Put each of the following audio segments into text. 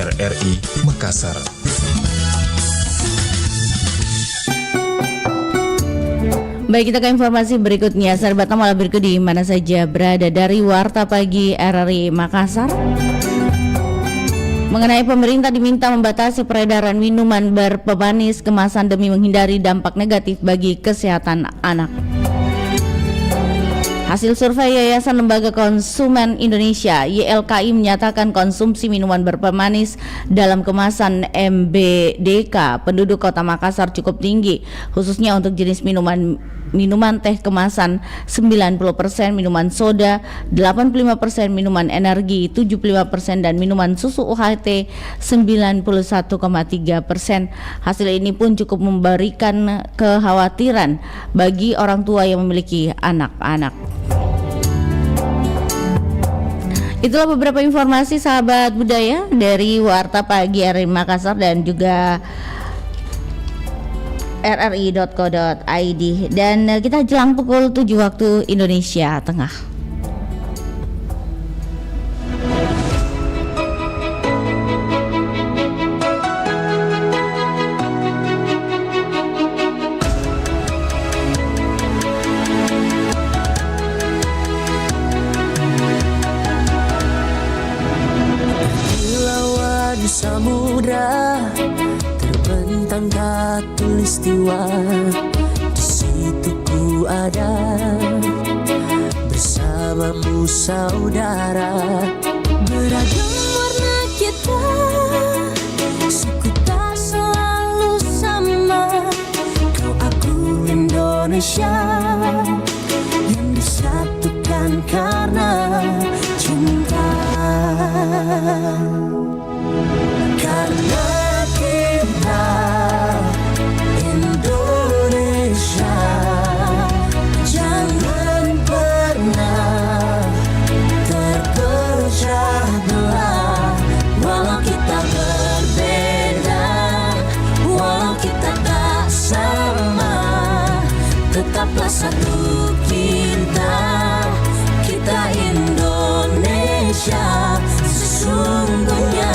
RRI Makassar. Baik, kita ke informasi berikutnya. Sahabat malam berikut di mana saja berada dari Warta Pagi RRI Makassar. Mengenai pemerintah diminta membatasi peredaran minuman berpemanis kemasan demi menghindari dampak negatif bagi kesehatan anak. Hasil survei Yayasan Lembaga Konsumen Indonesia YLKI menyatakan konsumsi minuman berpemanis dalam kemasan MBDK penduduk Kota Makassar cukup tinggi, khususnya untuk jenis minuman teh kemasan 90%, minuman soda 85%, minuman energi 75%, dan minuman susu UHT 91,3%. Hasil ini pun cukup memberikan kekhawatiran bagi orang tua yang memiliki anak-anak. Itulah beberapa informasi sahabat budaya dari Warta Pagi RRI Makassar dan juga rri.co.id, dan kita jelang pukul 7 waktu Indonesia Tengah. Samudra terbentang khatulistiwa, di situ ku ada bersamamu saudara. Beragam warna kita, suku tak selalu sama. Kau aku Indonesia yang disatukan karena cinta. Karena kita Indonesia, jangan pernah terpecah belah. Walau kita berbeda, walau kita tak sama, tetaplah satu kita, kita Indonesia sesungguhnya.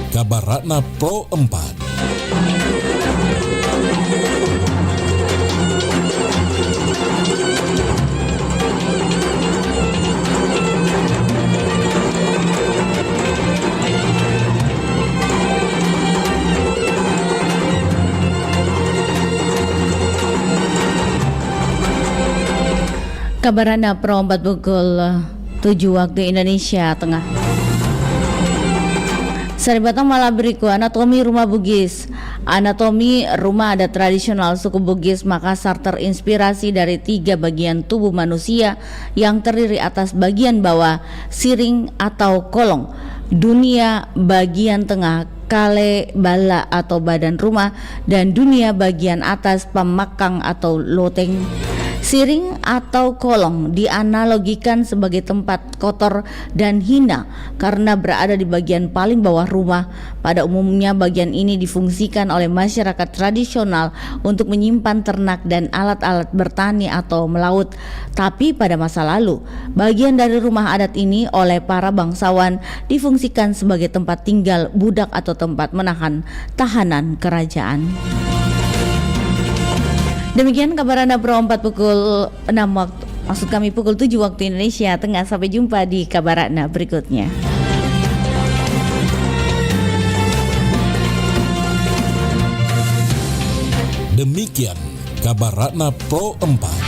Kabar Ratna Pro 4. Kabar Ratna Pro 4 pukul 7 waktu Indonesia Tengah. Sari Batang malah berikut anatomi rumah Bugis. Anatomi rumah adat tradisional suku Bugis Makassar terinspirasi dari 3 bagian tubuh manusia yang terdiri atas bagian bawah, siring atau kolong, dunia bagian tengah kale bala atau badan rumah, dan dunia bagian atas pemakang atau loteng. Siring atau kolong dianalogikan sebagai tempat kotor dan hina karena berada di bagian paling bawah rumah. Pada umumnya bagian ini difungsikan oleh masyarakat tradisional untuk menyimpan ternak dan alat-alat bertani atau melaut. Tapi pada masa lalu, bagian dari rumah adat ini oleh para bangsawan difungsikan sebagai tempat tinggal budak atau tempat menahan tahanan kerajaan. Demikian kabar Anda Pro 4 pukul 6 waktu, maksud kami pukul 7 waktu Indonesia Tengah. Sampai jumpa di kabar Anda berikutnya. Demikian kabar Ratna Pro 4.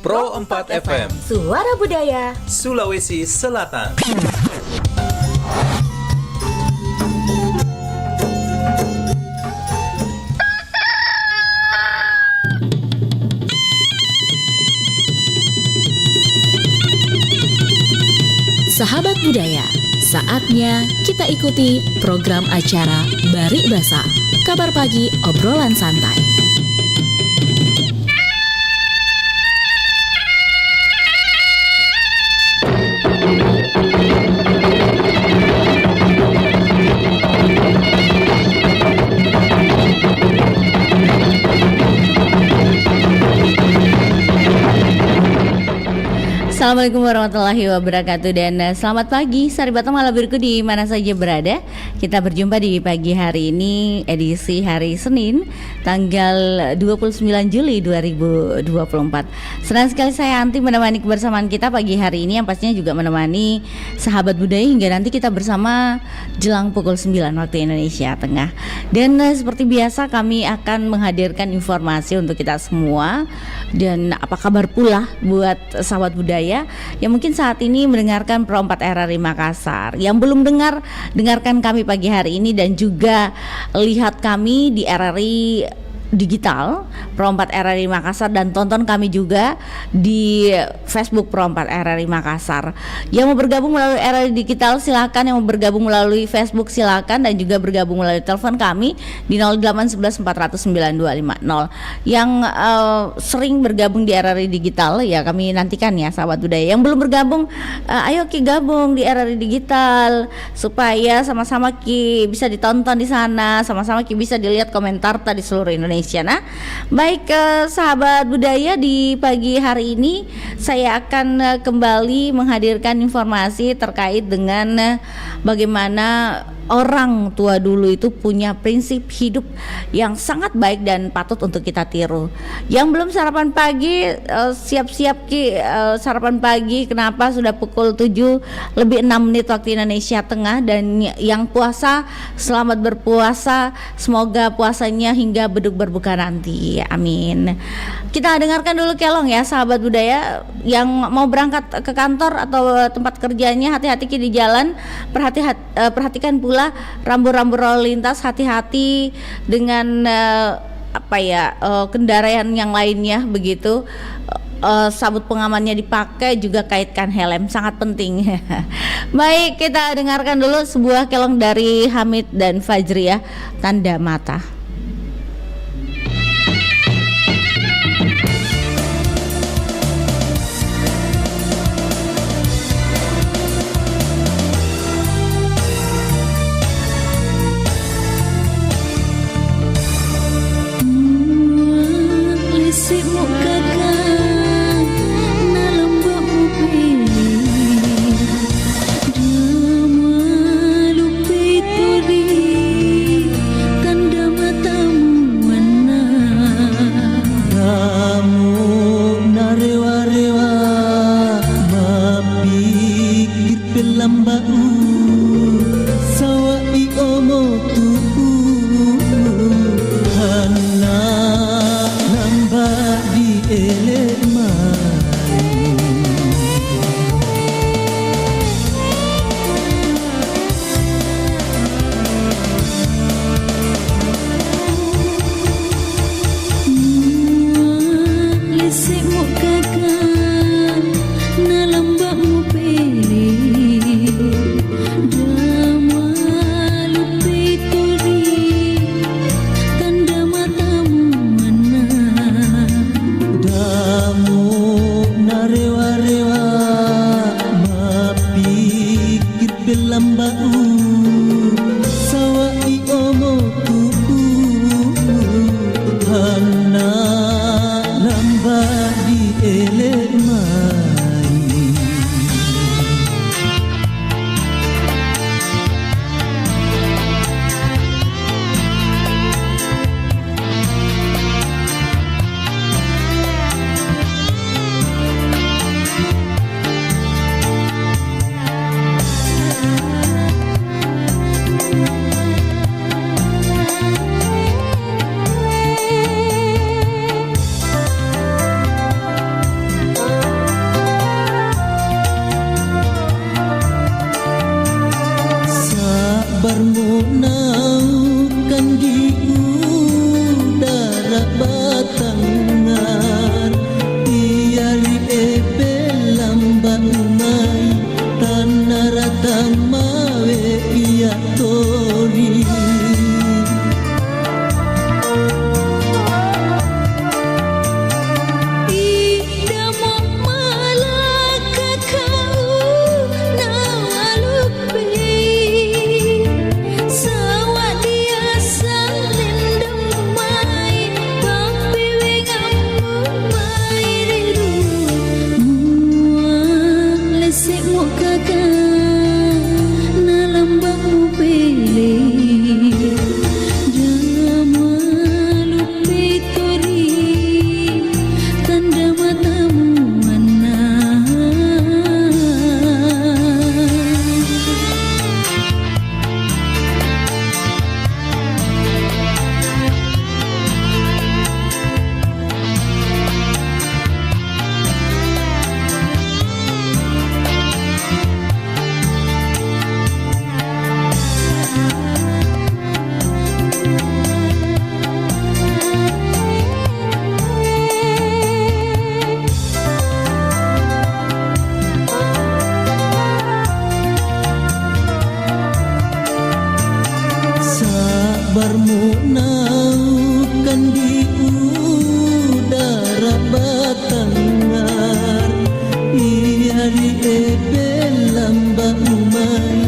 Pro 4 FM, Suara Budaya Sulawesi Selatan. Sahabat budaya, saatnya kita ikuti program acara Barik Basa, kabar pagi obrolan santai. Assalamualaikum warahmatullahi wabarakatuh dan selamat pagi sahabat Malaberku di mana saja berada. Kita berjumpa di pagi hari ini edisi hari Senin tanggal 29 Juli 2024. Senang sekali saya Anti menemani kebersamaan kita pagi hari ini yang pastinya juga menemani sahabat budaya hingga nanti kita bersama jelang pukul 9 waktu Indonesia Tengah. Dan seperti biasa kami akan menghadirkan informasi untuk kita semua. Dan apa kabar pula buat sahabat budaya yang mungkin saat ini mendengarkan Pro 4 RRI Makassar. Yang belum dengarkan kami pagi hari ini dan juga lihat kami di RRI Digital Pro 4 RRI Makassar dan tonton kami juga di Facebook Pro 4 RRI Makassar. Yang mau bergabung melalui RRI Digital silakan, yang mau bergabung melalui Facebook silakan, dan juga bergabung melalui telepon kami di 0811 400 9250. Yang sering bergabung di RRI Digital ya kami nantikan ya sahabat budaya. Yang belum bergabung ayo Ki gabung di RRI Digital supaya sama-sama Ki bisa ditonton di sana, sama-sama Ki bisa dilihat komentar di seluruh Indonesia. Nah, baik sahabat budaya, di pagi hari ini saya akan kembali menghadirkan informasi terkait dengan bagaimana orang tua dulu itu punya prinsip hidup yang sangat baik dan patut untuk kita tiru. Yang belum sarapan pagi siap-siap Ki sarapan pagi. Kenapa sudah pukul 7 lebih 6 menit waktu Indonesia Tengah. Dan yang puasa selamat berpuasa, semoga puasanya hingga beduk berbuka nanti, amin. Kita dengarkan dulu kelong ya sahabat budaya. Yang mau berangkat ke kantor atau tempat kerjanya, hati-hati Ki di jalan. Perhatikan pula rambu-rambu lalu lintas, hati-hati dengan kendaraan yang lainnya begitu. Sabut pengamannya dipakai, juga kaitkan helm, sangat penting. Baik, kita dengarkan dulu sebuah kelong dari Hamid dan Fajri ya, Tanda Mata. lambau sawa i omoku hana lamba di elek mai bermunaukan di udara batangan iari ebe lambang mai tanah ratang mawe ia tori bermunaukan di udara batangan iari ebe lambang mai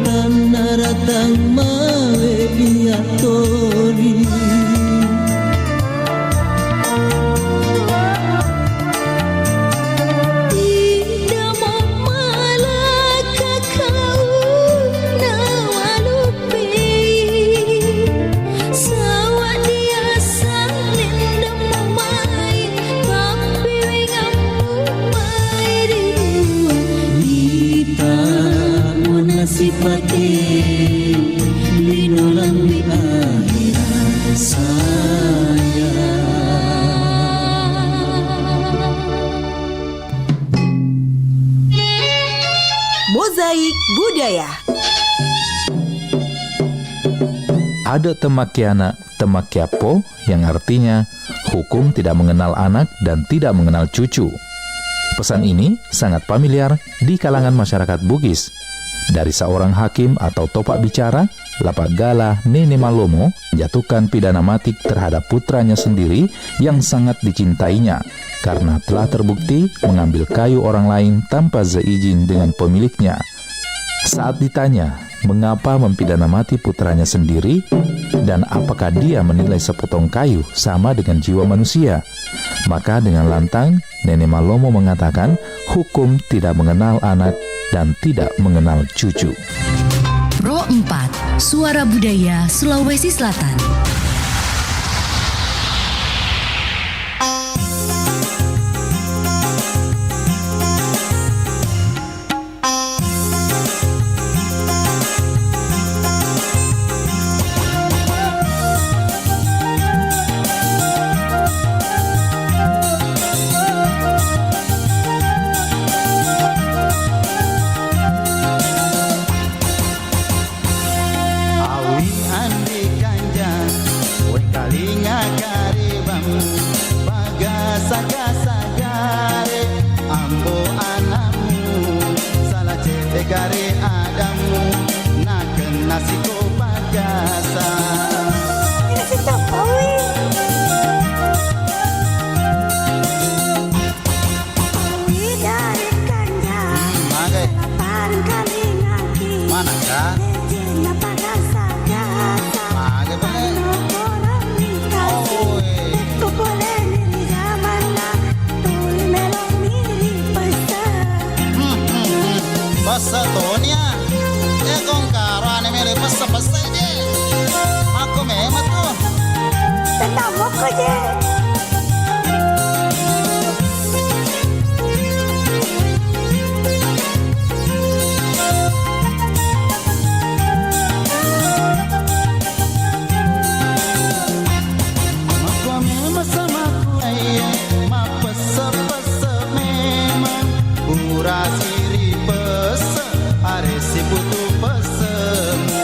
tanah ratang mawe ia tori sipati linolang di akhirat saya. Mozaik Budaya. Ada temakiana temakiapo yang artinya hukum tidak mengenal anak dan tidak mengenal cucu. Pesan ini sangat familiar di kalangan masyarakat Bugis. Dari seorang hakim atau topak bicara, Lapagala Nene Malomo menjatuhkan pidana mati terhadap putranya sendiri yang sangat dicintainya karena telah terbukti mengambil kayu orang lain tanpa seizin dengan pemiliknya. Saat ditanya mengapa mempidana mati putranya sendiri dan apakah dia menilai sepotong kayu sama dengan jiwa manusia, maka dengan lantang Nene Malomo mengatakan hukum tidak mengenal anak dan tidak mengenal cucu. Pro 4, Suara Budaya Sulawesi Selatan. Gare adamu nak nasi ko pagasa. Ini si Jokowi. Kowi dari ganja. 8 kali ngaki. Manakah? Mage boleh. Oh, Pasa Tonya, kong karo ane mere pasa je. Aku memang tuh. Tetap mau kerja. Aku memang sama ku ma pasa memang pura siri pasa aresi butuh pasemu.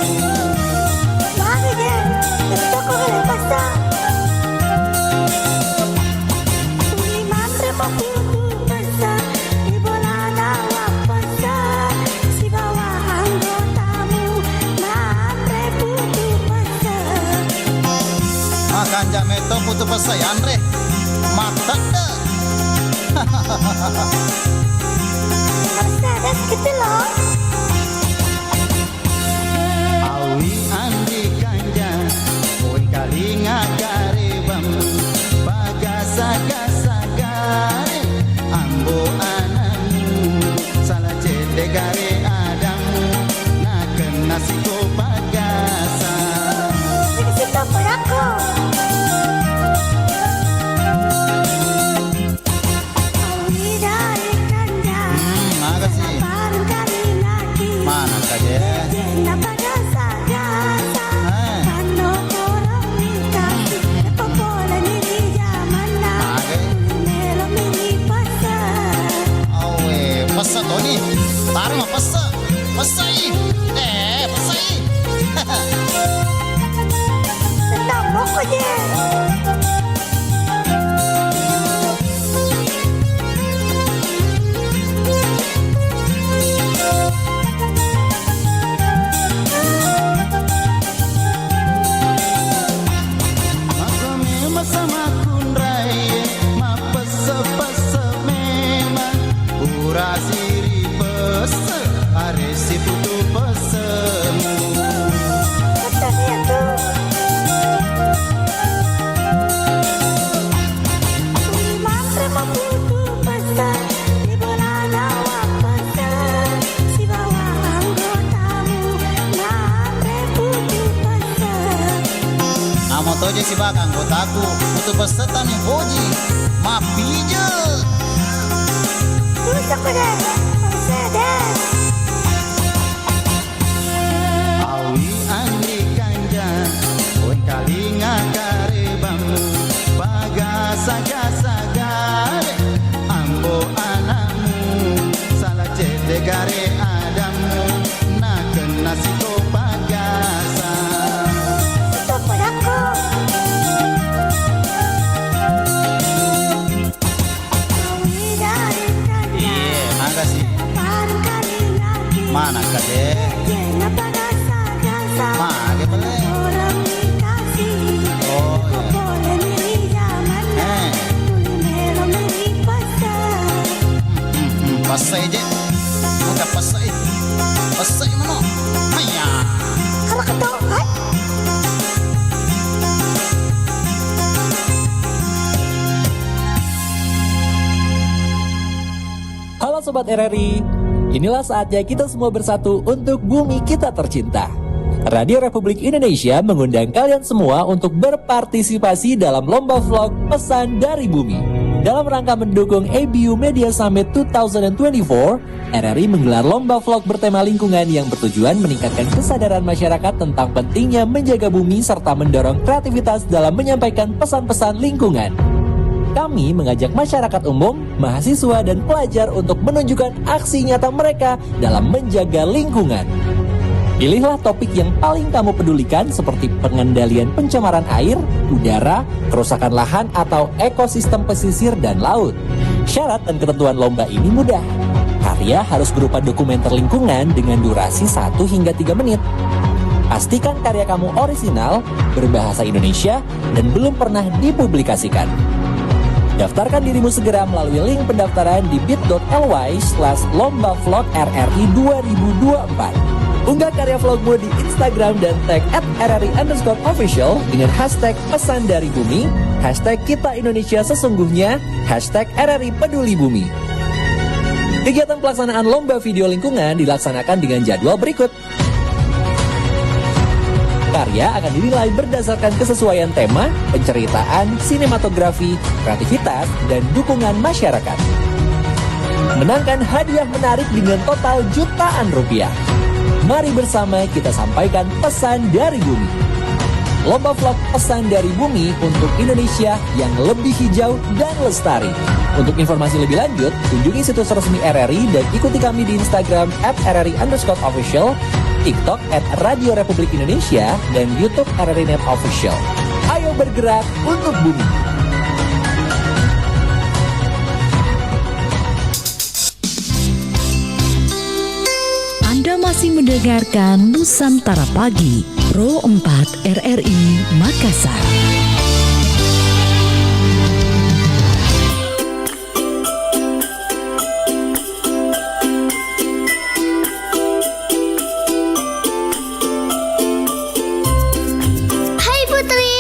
Mari deh, kita kau boleh pasang. Tuli mantre paputu pasang, di bola nawa pasang, si bawah anggotamu mantre putu pasang. Makan jameto putu pasa Andre. Mata deh. Mercedes gitu loh. Awi andi kanja, oi kalinga garebam, bagasa gare, ambo anamu, salah cete gare adamu, nak kena siko bagasa. Jadi kita peraku. Awi dari kanja, Makasih. bareng kali lagi. Mana kaje? Jena bagasa gasa, pano orang nikasi, popola ni di zaman na, Mage. melo mini pasang. Awe, pasa Tony, taruh mah pasa i, pasa i. Tetap mau kerja. Aku memang sama kunrai, ma pasa memang pura siri pasa aresi putu pasemu. Kata dia tuh. Tuli mantre maputu pasang, di bola nawa pasang, si bawah anggotamu mantre putu pasang. Amo toje si bakang gotaku putu pesetan yang hoji, ma pija. Rusak deh, Mercedes. Awi andi kanja, oi kalinga garebamu, bagasa gare, ambo anamu, salah cete gare adamu, nak kena siko bagasa. Stop padaku. Awi dari kanja, Makasih. bareng kali lagi. Mana kade? Jena bagasa gasa, Mage boleh. orang dikasih. Oh, iya. Popola ni di zaman na, tuli melo mini pasang. Pasai je, muka pasai mana? Hanya. Kalau ketau, hai. Halo Sobat RRI, inilah saatnya kita semua bersatu untuk bumi kita tercinta. Radio Republik Indonesia mengundang kalian semua untuk berpartisipasi dalam lomba vlog Pesan dari Bumi. Dalam rangka mendukung ABU Media Summit 2024, RRI menggelar lomba vlog bertema lingkungan yang bertujuan meningkatkan kesadaran masyarakat tentang pentingnya menjaga bumi serta mendorong kreativitas dalam menyampaikan pesan-pesan lingkungan. Kami mengajak masyarakat umum, mahasiswa, dan pelajar untuk menunjukkan aksi nyata mereka dalam menjaga lingkungan. Pilihlah topik yang paling kamu pedulikan seperti pengendalian pencemaran air, udara, kerusakan lahan, atau ekosistem pesisir dan laut. Syarat dan ketentuan lomba ini mudah. Karya harus berupa dokumenter lingkungan dengan durasi 1 hingga 3 menit. Pastikan karya kamu orisinal, berbahasa Indonesia, dan belum pernah dipublikasikan. Daftarkan dirimu segera melalui link pendaftaran di bit.ly/lombavlogrri 2024. Unggah karya vlogmu di Instagram dan tag @rri_official dengan hashtag pesan dari bumi, hashtag kita Indonesia sesungguhnya, hashtag RRI Peduli Bumi. Kegiatan pelaksanaan lomba video lingkungan dilaksanakan dengan jadwal berikut. Karya akan dinilai berdasarkan kesesuaian tema, penceritaan, sinematografi, kreativitas, dan dukungan masyarakat. Menangkan hadiah menarik dengan total jutaan rupiah. Mari bersama kita sampaikan pesan dari bumi. Lomba vlog pesan dari bumi untuk Indonesia yang lebih hijau dan lestari. Untuk informasi lebih lanjut, kunjungi situs resmi RRI dan ikuti kami di Instagram @RRI_official, TikTok @Radio Republik Indonesia, dan YouTube RRI Net Official. Ayo bergerak untuk bumi. Anda masih mendengarkan Nusantara Pagi, Pro 4 RRI Makassar. Hai Putri,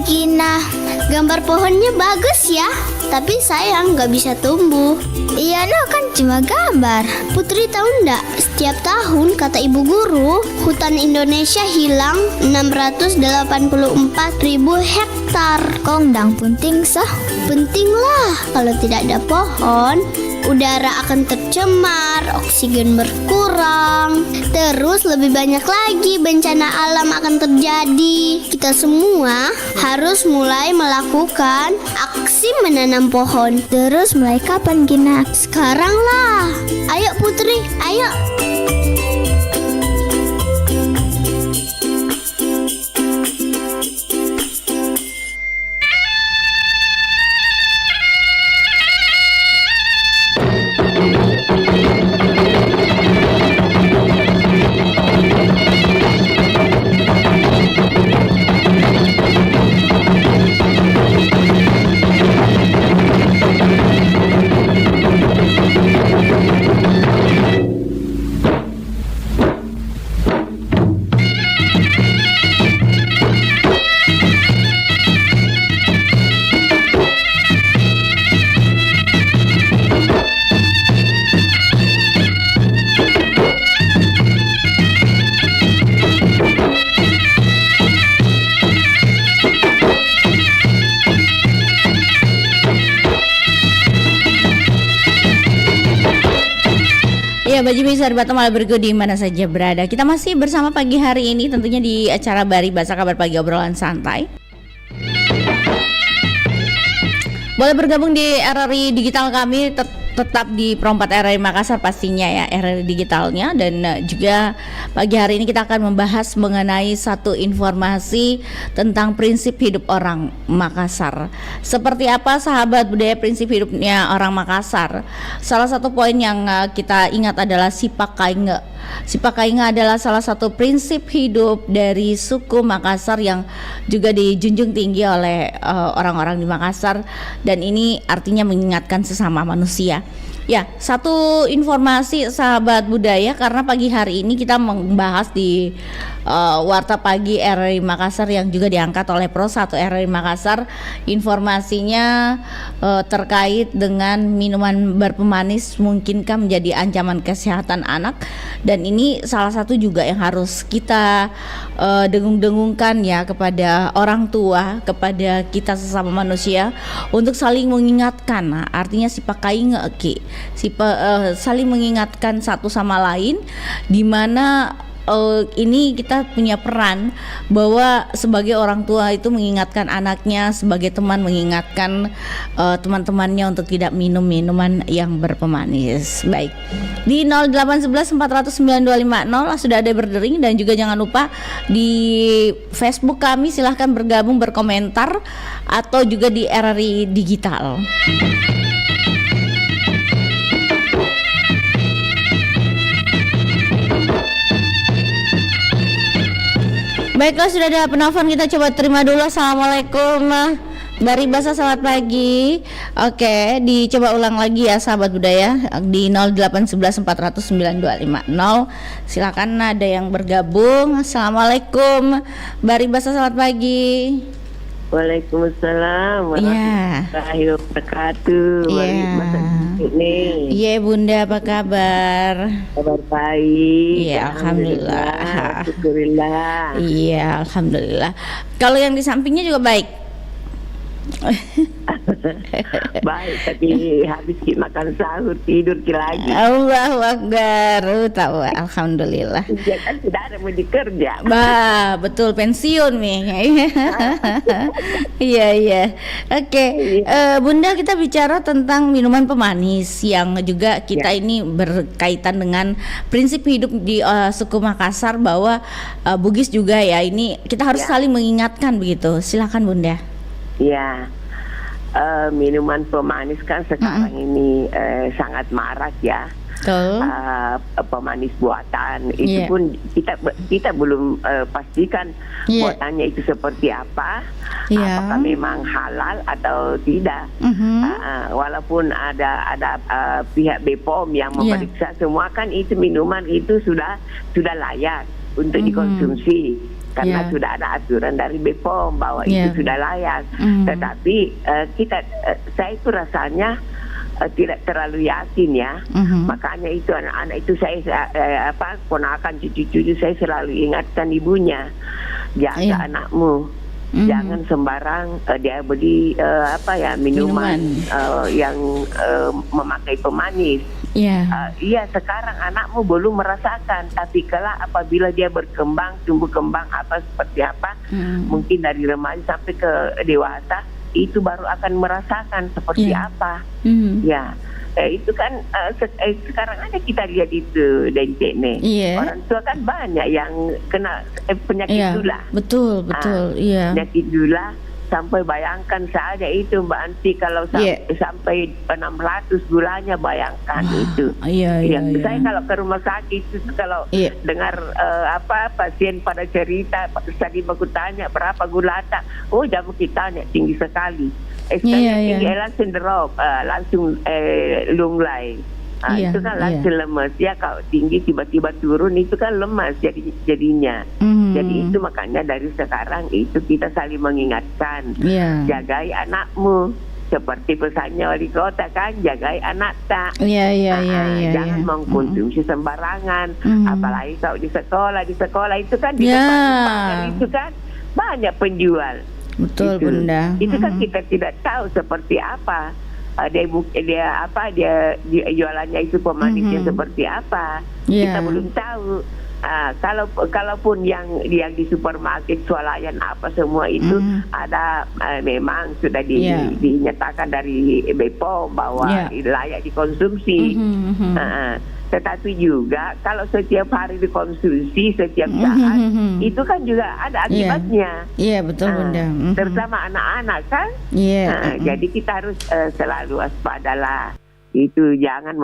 Gina, gambar pohonnya bagus ya, tapi sayang nggak bisa tumbuh. Iya no, kan cuma gambar. Putri tahu nggak, setiap tahun kata ibu guru, hutan Indonesia hilang 684.000 hektar. Kongdang penting sah? Penting lah, kalau tidak ada pohon, udara akan tercemar, oksigen berkurang, terus lebih banyak lagi bencana alam akan terjadi. Kita semua harus mulai melakukan aksi menanam pohon. Terus mulai kapan, Gina? Sekarang lah. Ayo Putri, ayo. Ya, Baju bisa Batam bergu di mana saja berada. Kita masih bersama pagi hari ini tentunya di acara Bari Bahasa Kabar Pagi Obrolan Santai. Boleh bergabung di RRI Digital kami, tetap di Pro 4 RRI Makassar pastinya ya, RRI Digitalnya. Dan juga pagi hari ini kita akan membahas mengenai satu informasi tentang prinsip hidup orang Makassar. Seperti apa sahabat budaya prinsip hidupnya orang Makassar? Salah satu poin yang kita ingat adalah Sipakainge. Sipakainge adalah salah satu prinsip hidup dari suku Makassar yang juga dijunjung tinggi oleh orang-orang di Makassar, dan ini artinya mengingatkan sesama manusia. Ya, satu informasi sahabat budaya, karena pagi hari ini kita membahas di Warta Pagi RRI Makassar yang juga diangkat oleh Pro 1 RRI Makassar. Informasinya terkait dengan minuman berpemanis mungkinkah menjadi ancaman kesehatan anak, dan ini salah satu juga yang harus kita dengung-dengungkan ya kepada orang tua, kepada kita sesama manusia untuk saling mengingatkan. Nah, artinya Sipakainge saling mengingatkan satu sama lain, di mana ini kita punya peran bahwa sebagai orang tua itu mengingatkan anaknya, sebagai teman mengingatkan teman-temannya untuk tidak minum minuman yang berpemanis. Baik, di 0811 400 9250 sudah ada berdering, dan juga jangan lupa di Facebook kami silahkan bergabung berkomentar, atau juga di RRI Digital. Baiklah, sudah ada penelpon, kita coba terima dulu. Assalamualaikum, Bari Bahasa, selamat pagi. Oke, dicoba ulang lagi ya sahabat budaya di 0811 400 9250. Silakan ada yang bergabung. Assalamualaikum. Bari Basa, selamat pagi. Waalaikumsalam Iya. warahmatullahi wabarakatuh. Iya. Ini Iya Bunda, apa kabar? kabar baik. Iya, alhamdulillah. Syukurillah. Iya, alhamdulillah. Kalau yang di sampingnya juga baik. Baik, tapi habis makan sahur tidur lagi. Allahu Akbar. Tahu, alhamdulillah. Ya kan tidak ada mau dikerja. Bah, betul pensiun nih. Iya iya. Oke, Bunda, kita bicara tentang minuman pemanis yang juga kita ini berkaitan dengan prinsip hidup di suku Makassar bahwa Bugis juga ya ini kita harus saling mengingatkan begitu. Silakan Bunda. Ya, minuman pemanis kan sekarang ini sangat marak ya. Betul. Pemanis buatan itu pun kita belum pastikan buatannya itu seperti apa, apakah memang halal atau tidak. Walaupun ada pihak BPOM yang memeriksa semua, kan itu minuman itu sudah layak untuk dikonsumsi. Karena sudah ada aturan dari BPOM bahwa itu sudah layak. Tetapi saya itu rasanya tidak terlalu yakin ya. Makanya itu anak-anak itu saya ponakan cucu-cucu saya selalu ingatkan ibunya, jaga anakmu. Jangan sembarang dia beli minuman yang memakai pemanis. Iya, sekarang anakmu belum merasakan, tapi kelak apabila dia berkembang, tumbuh kembang seperti apa, mungkin dari remaja sampai ke dewasa, itu baru akan merasakan seperti apa. Ya, itu kan sekarang aja kita lihat itu Dencek nih. Orang tua kan banyak yang kena penyakit gula. Betul. Penyakit gula. Sampai bayangkan saja itu Mbak Anti, kalau sampai 600 gulanya, bayangkan itu. Saya kalau ke rumah sakit itu kalau dengar pasien pada cerita, tadi aku tanya berapa gula tak, jamu kita tinggi sekali. Tinggi langsung drop, langsung lunglai. Itu kan langsung lemas ya, kalau tinggi tiba-tiba turun itu kan lemas jadinya. Jadi itu makanya dari sekarang itu kita saling mengingatkan, jagai anakmu seperti pesannya wali kota kan, jagai anak tak. Jangan mengkonsumsi sembarangan, apalagi kalau di sekolah itu kan di depan itu kan banyak penjual. Betul Bunda. Itu kan kita tidak tahu seperti apa. Dia jualannya itu pemanisnya seperti apa, kita belum tahu. Kalaupun yang di supermarket swalayan apa semua itu ada memang sudah dinyatakan dari BPOM bahwa layak dikonsumsi. Tetapi juga kalau setiap hari dikonsumsi setiap saat itu kan juga ada akibatnya. Betul Bunda. Terutama anak-anak kan. Jadi kita harus selalu waspadalah. Itu jangan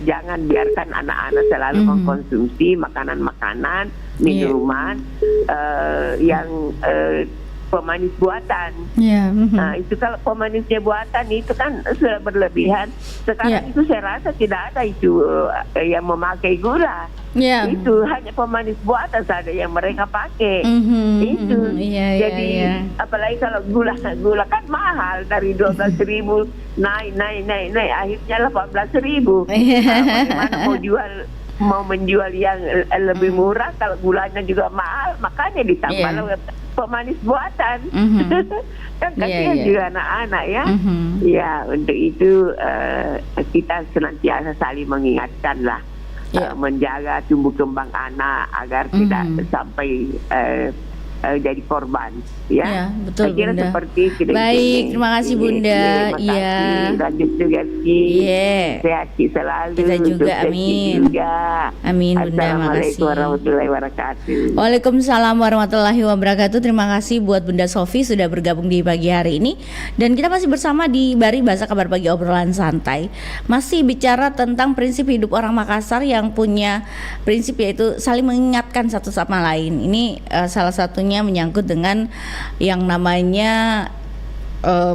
jangan biarkan anak-anak selalu mengkonsumsi makanan-makanan, minuman yang pemanis buatan. Itu kalau pemanisnya buatan itu kan sudah berlebihan. Sekarang itu saya rasa tidak ada itu yang memakai gula. Itu hanya pemanis buatan saja yang mereka pakai. Itu. Jadi apalagi kalau gula kan mahal, dari 12.000 naik akhirnya 18.000. Bagaimana mau menjual yang lebih murah kalau gulanya juga mahal, makanya ditambah pemanis buatan. Kan kasihan juga anak-anak ya. Ya, untuk itu kita senantiasa saling mengingatkan lah, menjaga tumbuh kembang anak agar tidak sampai jadi korban. Betul saya kira Bunda. Seperti itu. Baik, terima kasih Bunda. Lanjut juga sehat selalu. Kita juga, amin. Amin Bunda, makasih. Assalamualaikum warahmatullahi wabarakatuh. Waalaikumsalam warahmatullahi wabarakatuh. Terima kasih buat Bunda Sofi sudah bergabung di pagi hari ini. Dan kita masih bersama di Bari Basa Kabar Pagi Obrolan Santai. Masih bicara tentang prinsip hidup orang Makassar yang punya prinsip yaitu saling mengingatkan satu sama lain. Ini salah satunya menyangkut dengan yang namanya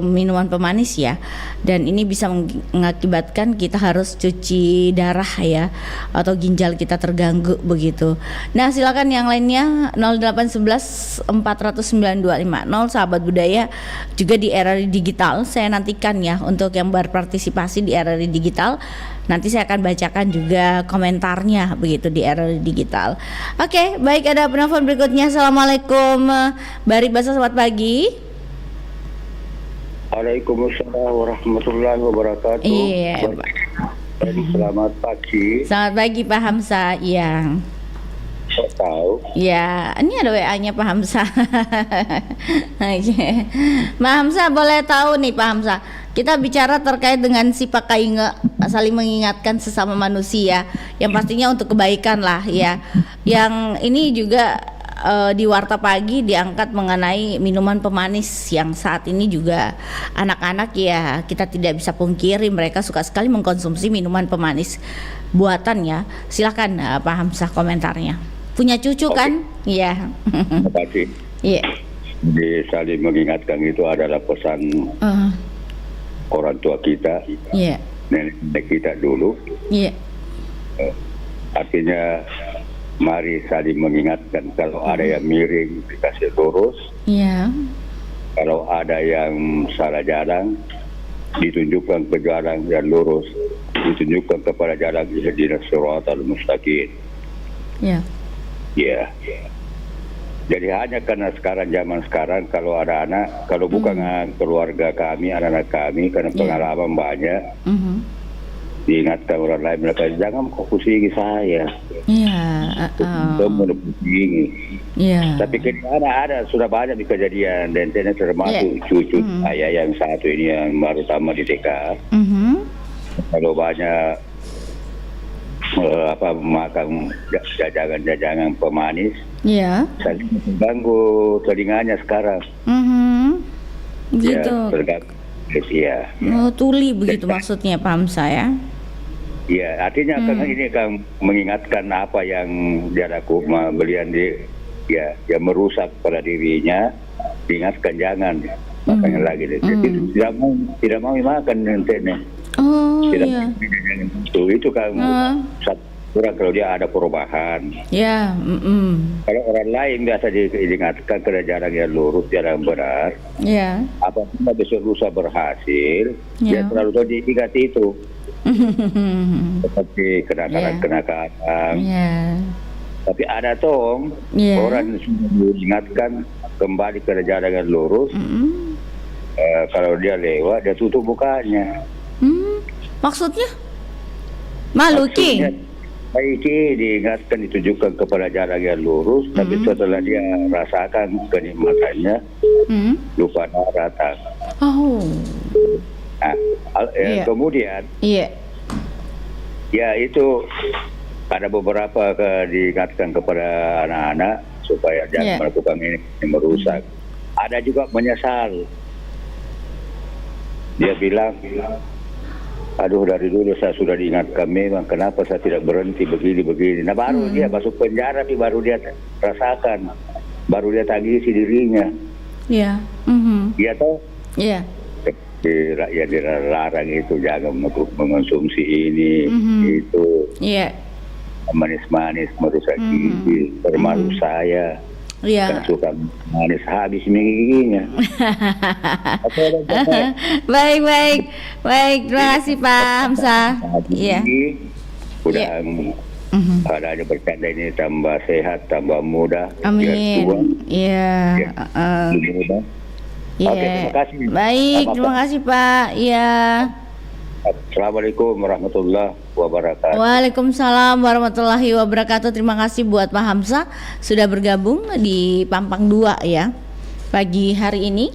minuman pemanis ya, dan ini bisa mengakibatkan kita harus cuci darah ya, atau ginjal kita terganggu begitu. Nah silakan yang lainnya 0811 409 250. Sahabat budaya juga di RRI Digital, saya nantikan ya untuk yang berpartisipasi di RRI Digital. Nanti saya akan bacakan juga komentarnya begitu di RRI Digital. Oke, baik, ada penelpon berikutnya. Assalamualaikum Bari Basa, selamat pagi. Waalaikumsalam warahmatullahi wabarakatuh. Iya. Selamat pagi. Selamat pagi Pak Hamzah. Iya. Saya tahu. Ya, ini ada WA-nya Pak Hamzah. Oke. Pak Hamzah, boleh tahu nih Pak Hamzah, kita bicara terkait dengan sifat saling mengingatkan sesama manusia, yang pastinya untuk kebaikan lah ya. Yang ini juga di Warta Pagi diangkat mengenai minuman pemanis yang saat ini juga anak-anak ya, kita tidak bisa pungkiri mereka suka sekali mengkonsumsi minuman pemanis buatan ya. Silakan Pak Hamzah komentarnya. Punya cucu kan? Iya. Terima kasih. Iya. Jadi saling mengingatkan itu adalah pesan orang tua kita, nenek kita dulu. Iya. Artinya mari saling mengingatkan, kalau ada yang miring dikasih lurus. Iya. Kalau ada yang salah jalan ditunjukkan ke jalan yang lurus, ditunjukkan kepada jalan ihdinas siratal mustaqim. Iya. Ya. Jadi hanya karena zaman sekarang kalau ada anak, kalau bukan keluarga kami, anak-anak kami, karena pengalaman banyak, diingatkan orang lain, mereka jangan kau pusingi saya. Kamu pusingi. Tapi kan ada sudah banyak di kejadian, dan termasuk cucu saya yang satu ini yang baru tamat di TK. Kalau banyak makan jajangan pemanis, saya terganggu telinganya sekarang. Gitu. Ya, tuli begitu maksudnya Pak Hamzah ya. Ya, artinya kan ini kan mengingatkan apa yang dia lakukan, belian yang merusak pada dirinya, diingatkan jangan makanya lagi. Tidak mau makan nanti. Itu kan kurang kalau dia ada perubahan. Kalau orang lain biasa diingatkan ke jalan yang lurus, jalan benar. Apabila besok lusa berhasil, dia selalu tahu diingat itu. Seperti kenakalan. Tapi ada orang sudah diingatkan kembali ke jalan yang lurus. Kalau dia lewat, dia tutup mukanya. Maksudnya? Maluki? Maluki diingatkan, ditujukan kepada jalan yang lurus, tapi setelah dia rasakan kenikmatannya, lupa datang. Kemudian, ya itu ada beberapa diingatkan kepada anak-anak supaya jangan melakukan ini merusak. Ada juga menyesal. Dia bilang, aduh dari dulu saya sudah diingatkan memang, kenapa saya tidak berhenti begini. Nah baru dia masuk penjara, baru dia rasakan, baru dia tagisi dirinya. Dia tahu. Rakyat dilarang itu jangan mengonsumsi ini, itu manis-manis merusak gizi, termasuk saya. Kan suka manis habis giginya. Baik. Terima kasih Pak Hamzah. Ada bercanda ini tambah sehat, tambah muda. Amin. Terima kasih. Baik, terima kasih Pak. Assalamualaikum warahmatullahi wabarakatuh. Waalaikumsalam warahmatullahi wabarakatuh. Terima kasih buat Pak Hamzah sudah bergabung di Pampang 2 ya pagi hari ini.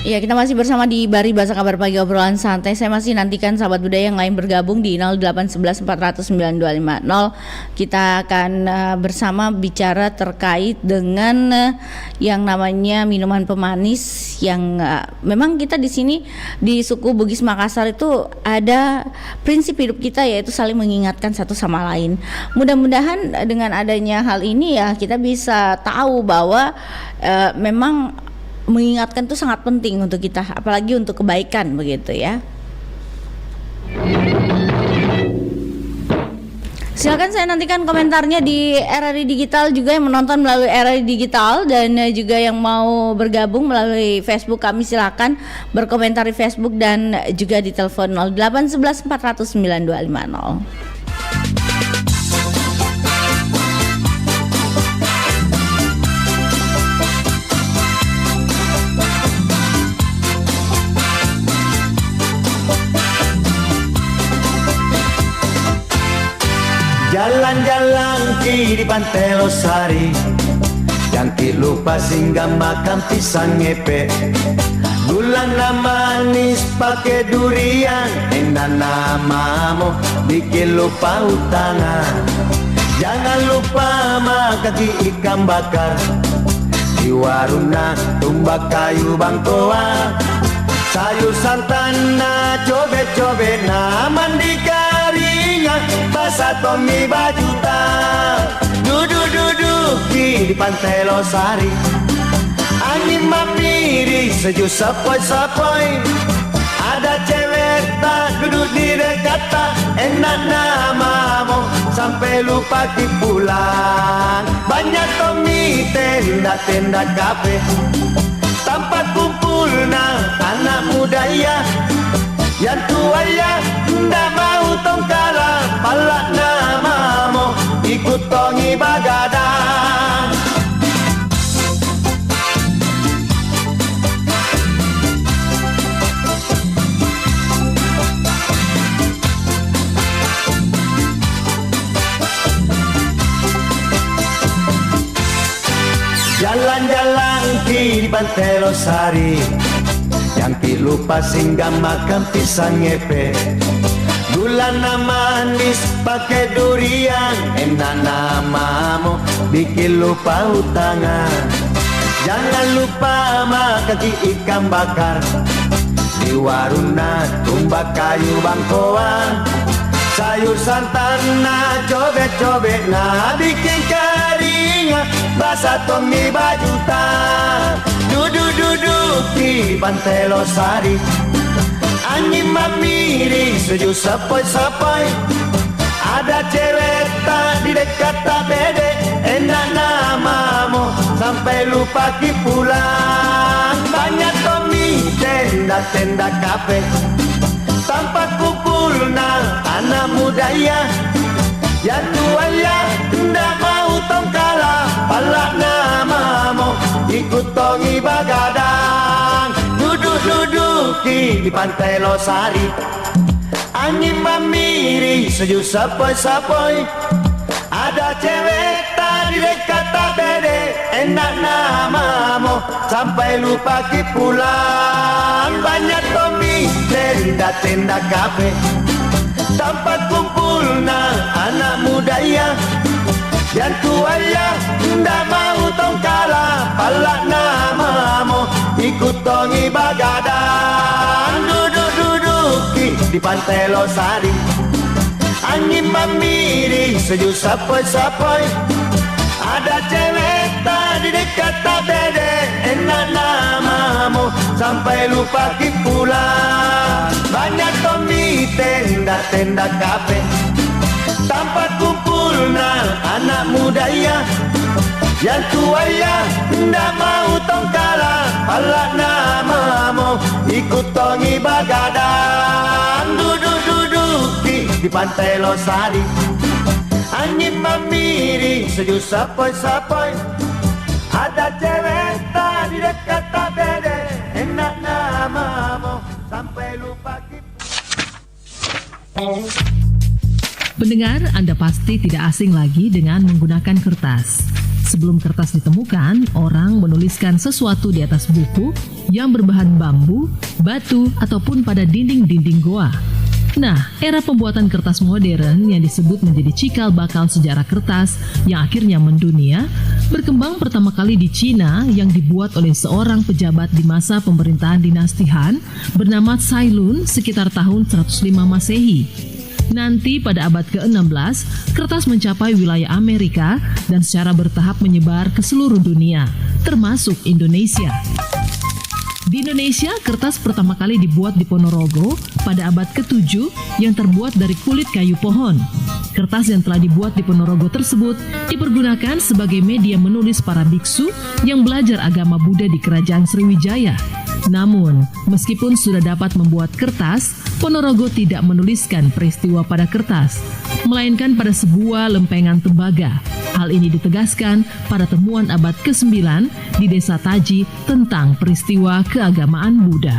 Ya, kita masih bersama di Bari Bahasa Kabar Pagi Obrolan Santai. Saya masih nantikan sahabat budaya yang lain bergabung di 0811 400 9250. Kita akan bersama bicara terkait dengan yang namanya minuman pemanis yang memang kita di sini di suku Bugis Makassar itu ada prinsip hidup kita, yaitu saling mengingatkan satu sama lain. Mudah-mudahan dengan adanya hal ini ya kita bisa tahu bahwa memang mengingatkan itu sangat penting untuk kita, apalagi untuk kebaikan begitu ya. Silakan saya nantikan komentarnya di RRI Digital, juga yang menonton melalui RRI Digital dan juga yang mau bergabung melalui Facebook kami, silakan berkomentar di Facebook dan juga di telepon 0811 400 9250. Jalan-jalan di Pantai Losari, jangan lupa singgah makan pisang epe, gulana manis pakai durian, enak namamu bikin lupa utangan. Jangan lupa makan ikan bakar di waruna tumbak kayu bangkoa, sayur santana cobe-cobe na mandi karingan, basa tomi bajuta, duduk-duduk di Pantai Losari, angin mamiri sejuk sepoi-sepoi, ada cewek tak duduk di dekat tak, enak namamu sampai lupa pulang. Banyak tomi tenda-tenda kafe, tempat kumpul na anak muda ya, yang tua ya ndak mau tongkala, palak namamu ikut tongi bagadang. Jalan-jalan di Pantai Losari, jangan lupa singgah makan pisang epe, gulana manis pakai durian, enak namamu bikin lupa utangan. Jangan lupa makan ikan bakar di waruna tumbak kayu bangkoa, sayur santana cobe-cobe na bikin karingan, basa tomi bajuta, duduk-duduk di Pantai Losari, angin mamiri sejuk sepoi-sepoi, ada cewek tak di dekat tak bede, enak namamu sampai lupa pulang. Banyak tomi tenda-tenda kafe, tempat kumpul na anak muda ya, yang tua ya ndak mau tongkala, palak namamu ikut tongi bagadang. Duduk-duduk di Pantai Losari, angin mamiri sejuk sepoi-sepoi, ada cewek tak di dekat tak bede, enak namamu sampai lupa pulang. Banyak tomi tenda-tenda kafe, tempat kumpul na anak muda ya, yang tua ya ndak mau tongkala, palak namamu ikut tongi bagadang. Duduk-duduk di Pantai Losari, angin mamiri sejuk sepoi-sepoi, ada cewek tak di dekat tak bede, enak namamu sampai lupa pulang. Banyak tomi tenda-tenda kafe, tempat kumpul na anak muda ya, yang tua ya ndak mau tongkala, palak namamu ikut tongi bagadang. Duduk-duduk di Pantai Losari, angin mamiri sejuk sepoi-sepoi, ada cewek tak di dekat tak bede, enak namamu sampai lupa. Pendengar, Anda pasti tidak asing lagi dengan menggunakan kertas. Sebelum kertas ditemukan, orang menuliskan sesuatu di atas buku yang berbahan bambu, batu, ataupun pada dinding-dinding goa. Nah, era pembuatan kertas modern yang disebut menjadi cikal bakal sejarah kertas yang akhirnya mendunia, berkembang pertama kali di Cina yang dibuat oleh seorang pejabat di masa pemerintahan dinasti Han bernama Cai Lun sekitar tahun 105 Masehi. Nanti pada abad ke-16, kertas mencapai wilayah Amerika dan secara bertahap menyebar ke seluruh dunia, termasuk Indonesia. Di Indonesia, kertas pertama kali dibuat di Ponorogo pada abad ke-7 yang terbuat dari kulit kayu pohon. Kertas yang telah dibuat di Ponorogo tersebut dipergunakan sebagai media menulis para biksu yang belajar agama Buddha di Kerajaan Sriwijaya. Namun, meskipun sudah dapat membuat kertas, Ponorogo tidak menuliskan peristiwa pada kertas, melainkan pada sebuah lempengan tembaga. Hal ini ditegaskan pada temuan abad ke-9 di Desa Taji tentang peristiwa keagamaan Buddha.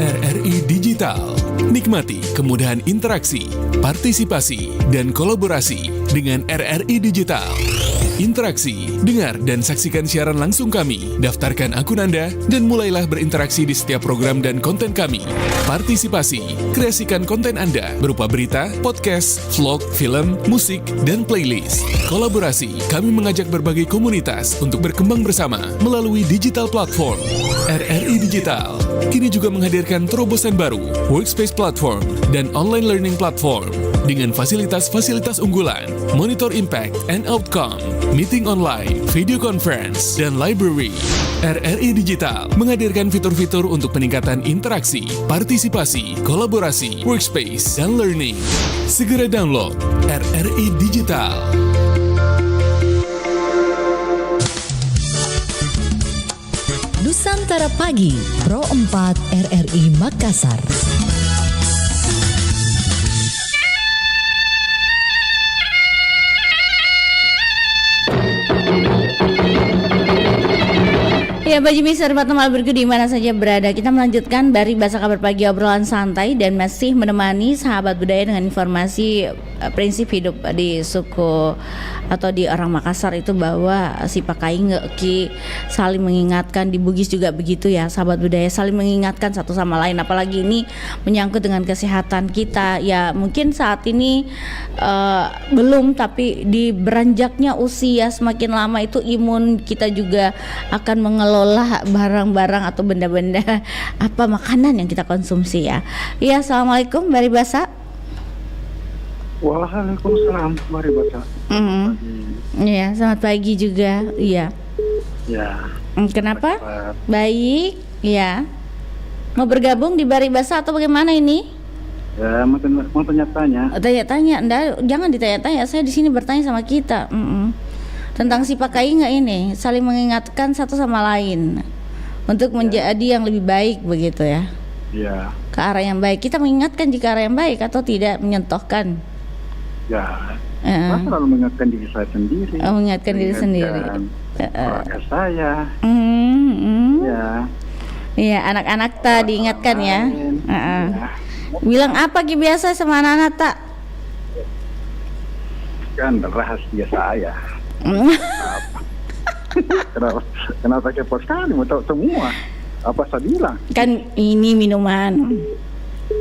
RRI Digital. Nikmati kemudahan interaksi, partisipasi, dan kolaborasi dengan RRI Digital. Interaksi, dengar dan saksikan siaran langsung kami, daftarkan akun Anda, dan mulailah berinteraksi di setiap program dan konten kami. Partisipasi, kreasikan konten Anda berupa berita, podcast, vlog, film, musik, dan playlist. Kolaborasi, kami mengajak berbagai komunitas untuk berkembang bersama melalui digital platform. RRI Digital kini juga menghadirkan terobosan baru, workspace platform, dan online learning platform dengan fasilitas-fasilitas unggulan, monitor impact and outcome, meeting online, video conference, dan library. RRI Digital menghadirkan fitur-fitur untuk peningkatan interaksi, partisipasi, kolaborasi, workspace, dan learning. Segera download RRI Digital. Nusantara Pagi, Pro 4 RRI Makassar. Ya, Bagi Mister Teman berikut di mana saja berada, kita melanjutkan dari Bahasa Kabar Pagi obrolan santai dan masih menemani sahabat budaya dengan informasi prinsip hidup di suku atau di orang Makassar itu bahwa si pakai ngeki saling mengingatkan. Di Bugis juga begitu ya, sahabat budaya, saling mengingatkan satu sama lain, apalagi ini menyangkut dengan kesehatan kita. Ya mungkin saat ini belum, tapi di beranjaknya usia semakin lama itu imun kita juga akan mengelola barang-barang atau benda-benda apa makanan yang kita konsumsi ya. Iya, assalamualaikum Mbak Ribasa. Waalaikumsalam Mbak Ribasa. Iya, selamat pagi juga. Iya. Ya. Kenapa? Baik. Iya. Mau bergabung di Baribasa atau bagaimana ini? Ya, mau tanya-tanya. Tanya-tanya, jangan ditanya-tanya. Saya di sini bertanya sama kita. Tentang si pakai nggak ini, saling mengingatkan satu sama lain untuk menjadi yang lebih baik begitu ya. Ya. Ke arah yang baik. Kita mengingatkan jika arah yang baik atau tidak, menyentuhnya. Ya. Saya selalu mengingatkan diri saya sendiri. Mengingatkan diri sendiri. Keluarga saya. Ya. Iya, anak-anak tak diingatkan ya. Bilang apa Ki biasa sama anak-anak tak? Kan rahasia saya. Kenapa kepo sekali mau tahu semua apa saya bilang? Kan ini minuman.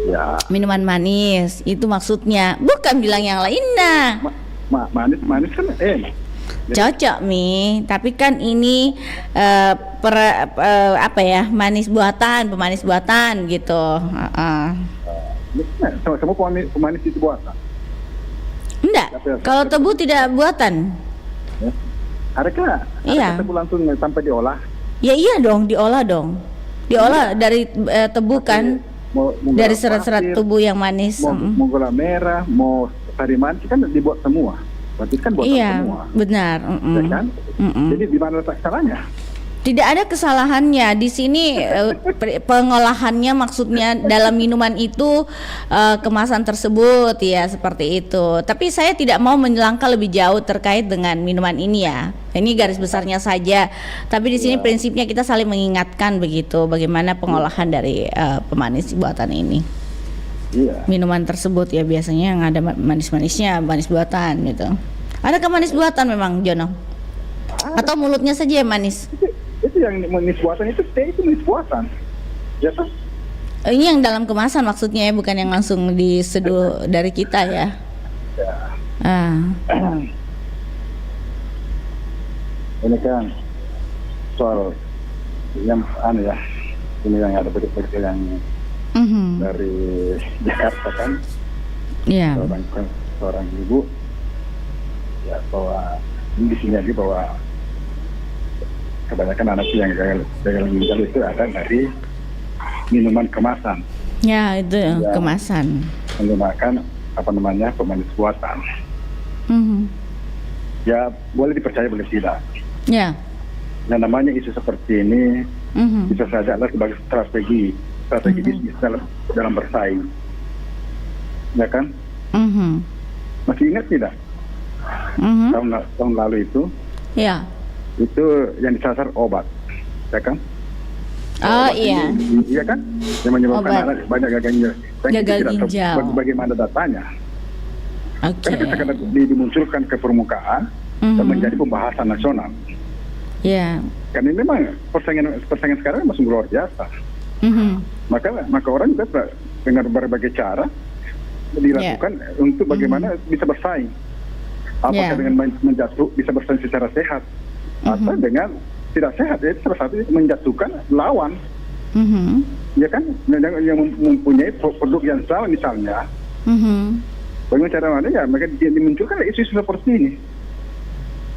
Ya. Minuman manis itu maksudnya, bukan bilang yang lainnya. Manis kan cocok Mi, tapi kan ini apa ya, manis buatan, pemanis buatan gitu. Semua pemanis itu buatan? Enggak, kalau tebu tidak buatan. Ya. Ada tebu langsung sampai diolah? Ya iya dong, diolah dari tebu kan, dari serat-serat tubuh yang manis. Mau gula merah, mau sari manis kan dibuat semua. Berarti kan buatan semua. Iya, benar. Ya kan? Jadi di mana letak salahnya? Tidak ada kesalahannya di sini. Pengolahannya maksudnya dalam minuman itu kemasan tersebut ya, seperti itu. Tapi saya tidak mau melangkah lebih jauh terkait dengan minuman ini ya. Ini garis besarnya saja. Tapi di sini prinsipnya kita saling mengingatkan begitu bagaimana pengolahan dari pemanis buatan ini. minuman tersebut ya, biasanya yang ada manis-manisnya, manis buatan gitu. Adakah manis buatan memang, Jono? Atau mulutnya saja yang manis? Itu yang manis buatan itu manis buatan. Ya toh? Ini yang dalam kemasan maksudnya ya, bukan yang langsung diseduh dari kita ya. Ini kan soal yang ini yang ada berita yang dari Jakarta kan, seorang ibu ya bahwa di sini lagi bahwa kebanyakan anak yang gagal ginjal itu ada dari minuman kemasan. Ya, itu kemasan. Menggunakan pemanis buatan. Ya boleh dipercaya boleh tidak. Ya. Yang namanya isu seperti ini bisa saja adalah sebagai strategi bisnis dalam bersaing. Ya kan? Masih ingat tidak? Tahun lalu itu? Ya. Itu yang disasar obat, ya kan? Iya. Iya kan? Yang menyebabkan anak banyak gagal ginjal. Bagaimana datanya? Karena dimunculkan ke permukaan dan menjadi pembahasan nasional. Ya. Karena memang persaingan sekarang masih luar biasa. Maka orang juga dengan berbagai cara dilakukan untuk bagaimana bisa bersaing. Apakah dengan bisa bersaing secara sehat atau dengan tidak sehat, yaitu salah satu menjatuhkan lawan. Ya kan, yang mempunyai produk yang sama misalnya. Bagaimana cara mana ya mereka dimunculkan isu-isu seperti ini.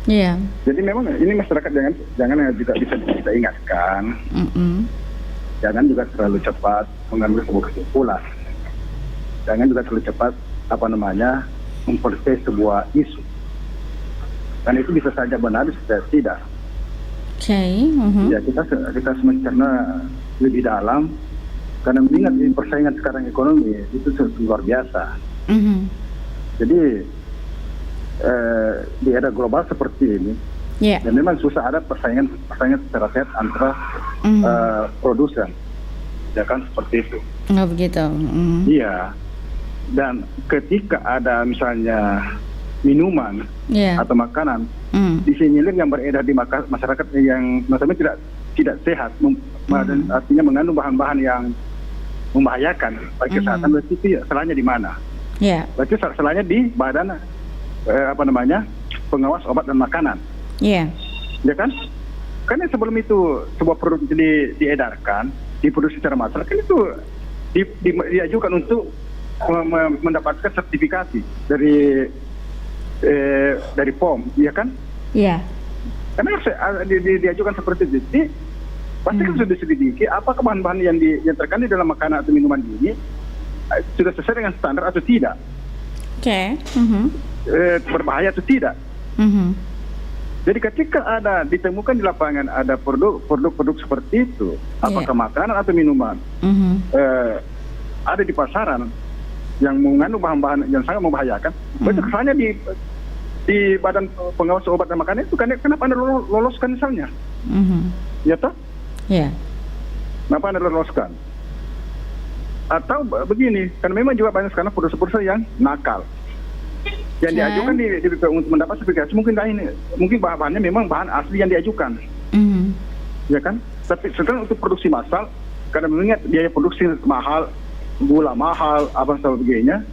Iya. Jadi memang ini masyarakat jangan juga bisa kita ingatkan. Jangan juga terlalu cepat mengambil sebuah kesimpulan. Jangan juga terlalu cepat mempercayai sebuah isu. Dan itu bisa saja benar, bisa tidak. Ya kita karena lebih dalam, karena mengingat persaingan sekarang ekonomi itu luar biasa. Jadi di era global seperti ini, dan memang susah ada persaingan secara sehat antara produsen, ya kan, seperti itu. Nggak begitu. Iya. Dan ketika ada misalnya minuman atau makanan disinyalir yang beredar di masyarakat yang maksudnya tidak sehat, artinya mengandung bahan-bahan yang membahayakan bagi kesehatan, berarti itu salahnya di mana? Berarti salahnya di badan pengawas obat dan makanan. Ya kan? Karena sebelum itu sebuah produk diedarkan, diproduksi secara massal, kan itu diajukan untuk mendapatkan sertifikasi dari POM, ya kan? Iya. Karena diajukan seperti itu, jadi pasti kan sudah diselidiki apakah bahan-bahan yang terkandung dalam makanan atau minuman ini sudah sesuai dengan standar atau tidak. Berbahaya atau tidak. Jadi ketika ditemukan di lapangan ada produk seperti itu, apakah makanan atau minuman ada di pasaran yang mengandung bahan-bahan yang sangat membahayakan, berarti kesannya di badan pengawas obat dan makanan itu kenapa Anda loloskan misalnya? Ya toh? Kenapa Anda loloskan? Atau begini, karena memang juga banyak sekarang produser-produser yang nakal. Yang diajukan untuk mendapat sertifikasi mungkin bahan-bahannya memang bahan asli yang diajukan. Ya kan? Tapi sekarang untuk produksi massal, karena mengingat biaya produksi mahal, gula mahal, apa sebagainya.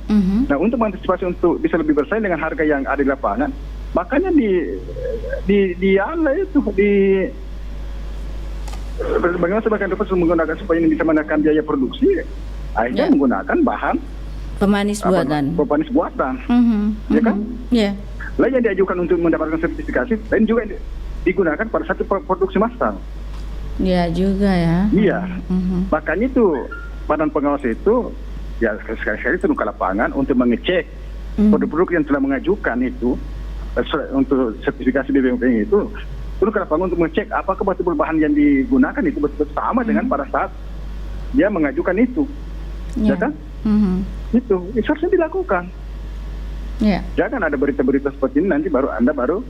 Nah, untuk mengantisipasi untuk bisa lebih bersaing dengan harga yang ada di lapangan, makanya bagaimana sebagian dapat menggunakan supaya ini bisa menekan biaya produksi, akhirnya menggunakan bahan pemanis buatan. Ya kan? Lain yang diajukan untuk mendapatkan sertifikasi, dan juga digunakan pada satu produksi massal. Iya juga ya. Iya. Makanya itu badan pengawas itu ya sekali-sekali turun ke lapangan untuk mengecek produk-produk yang telah mengajukan itu untuk sertifikasi BPOM itu, turun ke lapangan untuk mengecek apakah betul bahan yang digunakan itu betul sama dengan pada saat dia mengajukan itu. Ya kan? Itu harusnya dilakukan. Jangan ada berita-berita seperti ini nanti Anda baru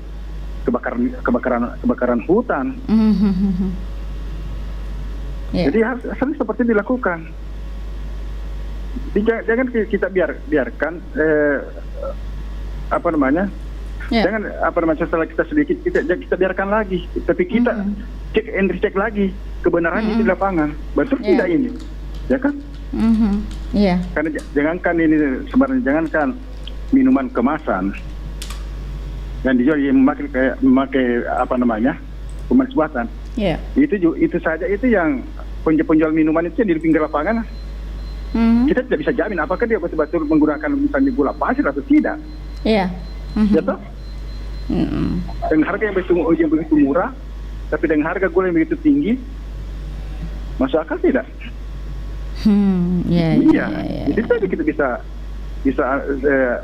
kebakaran hutan. Jadi harus seperti dilakukan. Jangan kita biarkan apa namanya? Jangan setelah kita sedikit kita biarkan lagi. Tapi kita cek and recheck lagi kebenarannya di lapangan. Betul tidak ini? Ya kan? Karena jangankan ini sebenarnya jangankan minuman kemasan dan dijual yang memakai apa namanya? Pemanis buatan. Itu saja itu yang penjual minuman itu yang di pinggir lapangan. Kita tidak bisa jamin apakah dia betul-betul menggunakan misalnya gula pasir atau tidak. Ya toh? Dengan harga yang begitu murah, tapi dengan harga gula yang begitu tinggi, masuk akal tidak? Itu tadi kita bisa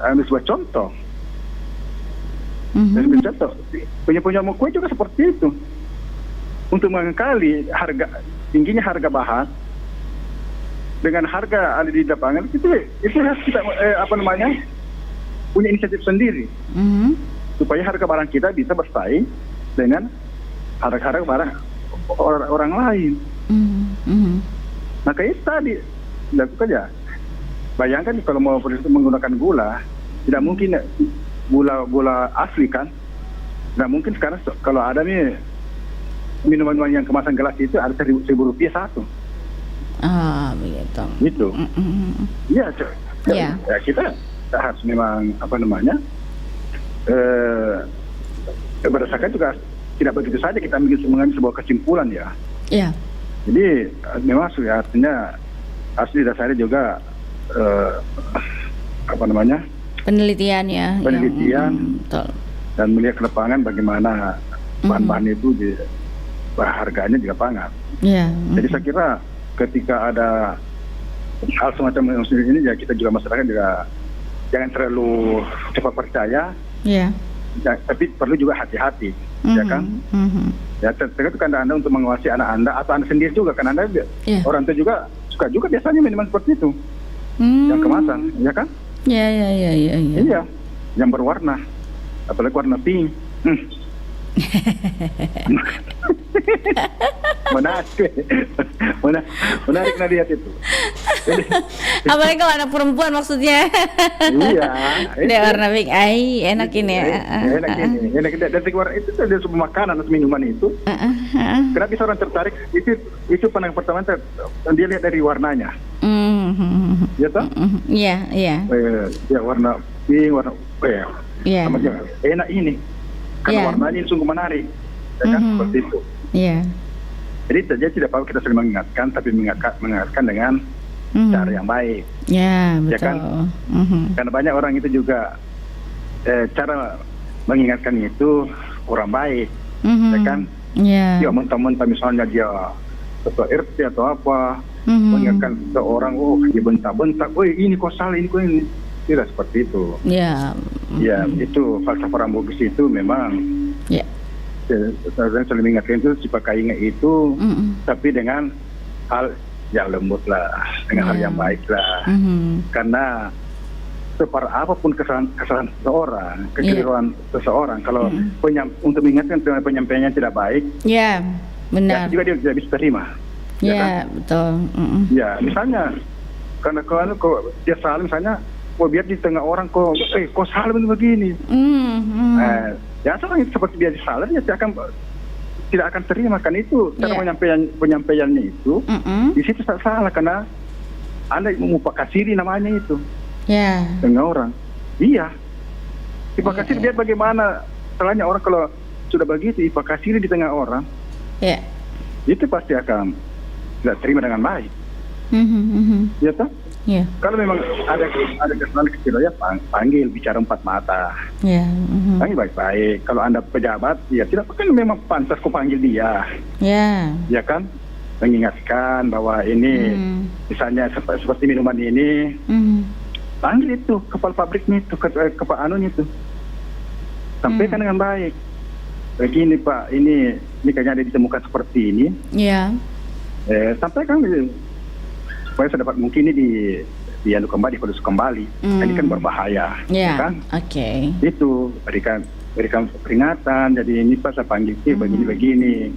ambil sebuah contoh. Contoh, punya kue juga seperti itu. Untuk mengkali tingginya harga bahan dengan harga ada di lapangan itu harus kita punya inisiatif sendiri supaya harga barang kita bisa bersaing dengan harga barang orang lain. Maka itu tadi dilakukan ya. Bayangkan kalau mau menggunakan gula, tidak mungkin gula asli kan? Tidak mungkin sekarang kalau ada nih minuman yang kemasan gelas itu ada Rp1.000 satu. Begitu. Gitu. Ya kita harus memang berdasarkan juga tidak begitu saja kita mengambil sebuah kesimpulan ya. Jadi memang artinya harus didasari juga penelitian ya. Dan melihat ke lapangan bagaimana bahan-bahan itu harganya di lapangan. Jadi saya kira ketika ada hal semacam ini ya kita juga masyarakat juga jangan terlalu cepat percaya. Tapi perlu juga hati-hati, ya kan? Ya tergantung Anda untuk mengawasi anak Anda atau Anda sendiri juga kan Anda orang tua juga suka juga biasanya minuman seperti itu, yang kemasan, ya kan? Iya, yang berwarna, apalagi warna pink. Menarik lihat itu. Apalagi kalau anak perempuan maksudnya. Dia warna pink, enak ini ya. Enak dari warna itu dari sebuah makanan atau minuman itu. Kenapa bisa orang tertarik? Itu pandangan pertama dia lihat dari warnanya. Ya toh? Iya. Ya warna pink, warna enak ini. Karena warnanya ini sungguh menarik, ya kan? Seperti itu. Jadi saja tidak apa kita sering mengingatkan, tapi mengingatkan dengan cara yang baik. Betul. Ya kan? Karena banyak orang itu juga cara mengingatkan itu kurang baik, ya kan? Dia mentah-mentah misalnya dia ketua RT atau apa, mengingatkan seorang, dia bentak-bentak, ini kok salah, ini kok ini. Tidak seperti itu. Itu falsafah orang Bugis itu memang saya selalu mengingatkan itu sipakainya itu tapi dengan hal yang lembut lah, dengan hal yang baik lah. Karena separah apapun kesalahan seseorang, kekeliruan seseorang, kalau untuk mengingatkan penyampaiannya tidak baik, benar. Juga dia tidak bisa terima. Betul. Misalnya karena kalau dia salah misalnya, biar di tengah orang kok salah begini. Seorang itu seperti dia salah, dia tidak akan terima kan itu cara penyampaiannya itu. Di situ salah karena Anda mempakasiri namanya itu. Tengah orang. Dipakasiri biar bagaimana salahnya orang kalau sudah begitu dipakasiri di tengah orang. Itu pasti akan tidak terima dengan baik. Ya toh? Kalau memang ada kesalahan kecil ya panggil, bicara empat mata. Panggil baik-baik. Kalau Anda pejabat, ya tidak kan memang pantas kau panggil dia. Ya kan? Mengingatkan bahwa ini misalnya seperti minuman ini, panggil itu kepala pabriknya itu, kepala anunya itu. Sampaikan dengan baik. Begini Pak, ini kayaknya ada ditemukan seperti ini. Sampaikan supaya saya dapat mungkin ini dianu kembali, dipelus kembali. Ini kan berbahaya, kan? Itu berikan peringatan. Jadi ini Pak saya panggil begini.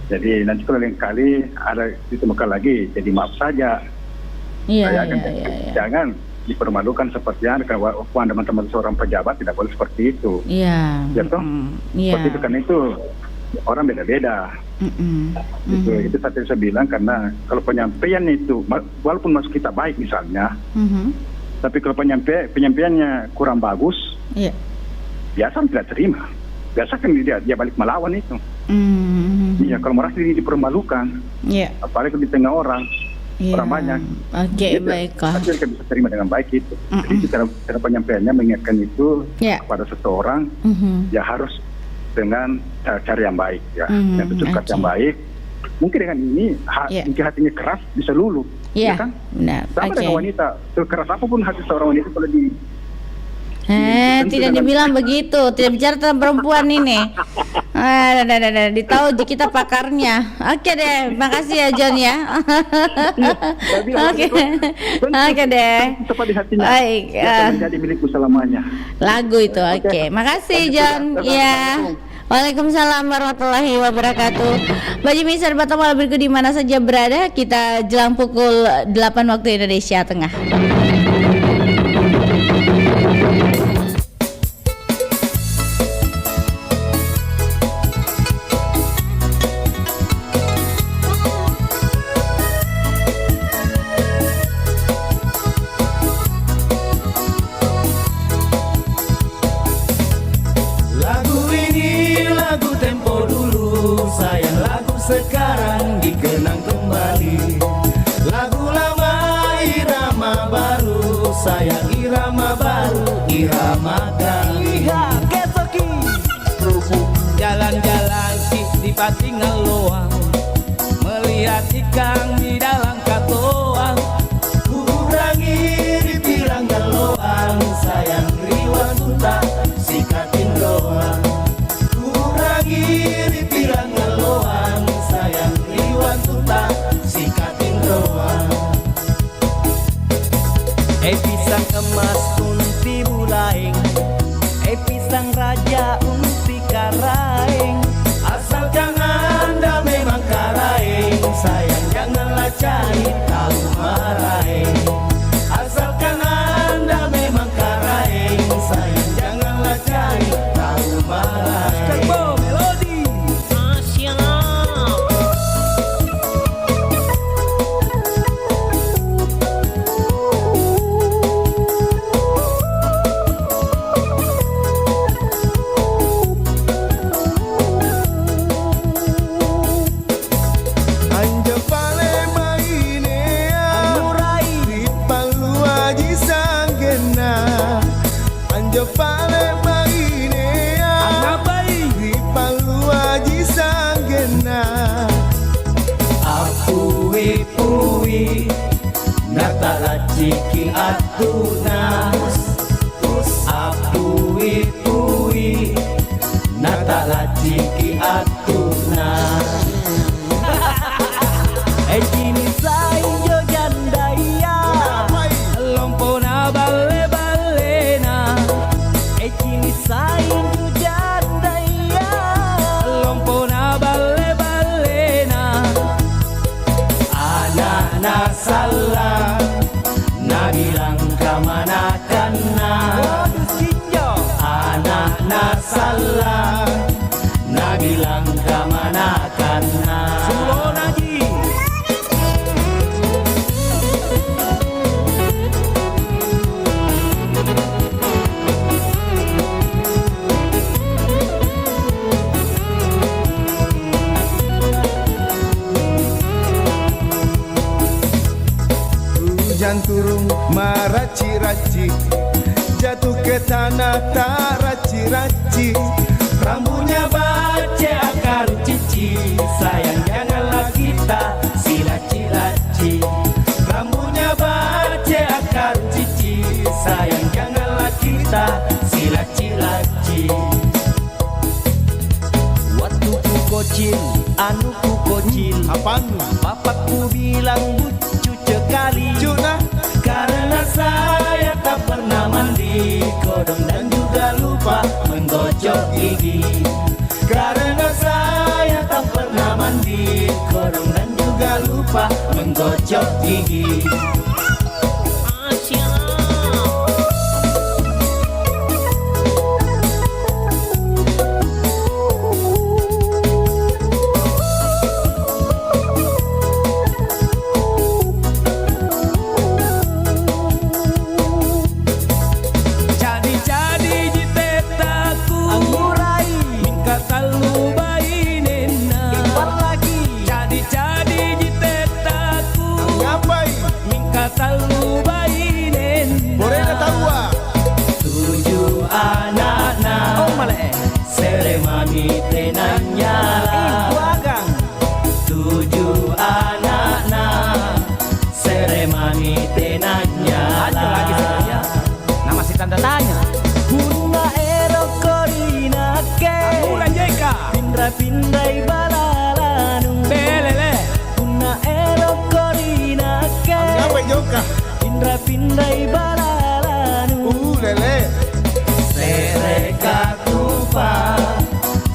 Jadi nanti kalau lain kali ada ditemukan lagi, jadi maaf saja. Iya. Jangan dipermalukan seperti yang kalau teman-teman seorang pejabat tidak boleh seperti itu. Iya. Ya toh? Seperti itu, karena itu orang beda-beda. Itu saya bilang, karena kalau penyampaian itu walaupun maksud kita baik misalnya, tapi kalau penyampaiannya kurang bagus, biasa tidak terima. Biasa kan dia balik melawan itu. Iya, kalau merasa diri dipermalukan, apalagi di tengah orang banyak. Oke, baiklah. Tapi kita bisa terima dengan baik itu. Jadi cara penyampaiannya mengingatkan itu kepada seseorang, ya harus dengan cara yang baik, ya, yang bersikap yang baik. Mungkin dengan ini, mungkin hatinya keras bisa luluh, ya kan? Benar. Sama dengan wanita, keras apapun hati seorang wanita kalau tidak dibilang begitu, tidak bicara tentang perempuan ini. Ditahu kita pakarnya. Oke deh, makasih ya John ya. Oke deh. Tepat di hatinya. Baik. Menjadi milikku selamanya. Lagu itu, oke. Makasih John. Ya. Waalaikumsalam warahmatullahi wabarakatuh. Bagi Mr. Batamala berikut di mana saja berada, kita jelang pukul 8 waktu Indonesia Tengah. Sekarang dikenang kembali, lagu lama irama baru, sayang irama baru, irama kali. Lihat kesoki jalan-jalan di patingan loang, melihat ikan di dalam katoang, kurangi di piranggan loang, sayang riwan tuta sikatin doang, kurangi di piranggan loang, sayang riwan tuta sikatin doang. Pisang emas unti bulaing, pisang raja unti karaing, asalkan Anda memang karaing, sayang janganlah cari tahu maraing, asalkan Anda memang karaing, sayang janganlah cari tahu maraing. Melodi ciki atunas, apui-pui, natala ciki atunas. Kini saing jo jandaya, lompona bale-balena. Kini saing jo jandaya, lompona bale-balena. Anak-anak salah bilang kamana-kana, anak salah nabilang kamana-kana. Hujan turun meraci-raci, jatuh ke tanah tak raci-raci, rambutnya bace akar cici, sayang janganlah kita silaci-laci, rambutnya bace akar cici, sayang janganlah kita silaci-laci. Waktu ku kocil, anu ku kocil, apanu? Papaku bilang bucu cekali, karena saya tak pernah mandi kodong dan juga lupa menggocok gigi. Karena saya tak pernah mandi kodong dan juga lupa menggocok gigi. mami tenanya Kuagang 7 anak-na Sere mami tenanya Lanjut lagi saja Nama si tanda tanya Bunga erokorina ke Amula jeka Pindrai balalanu Belele Bunga erokorina ke Ngawe joka Pindrai balalanu Lele Sere katupa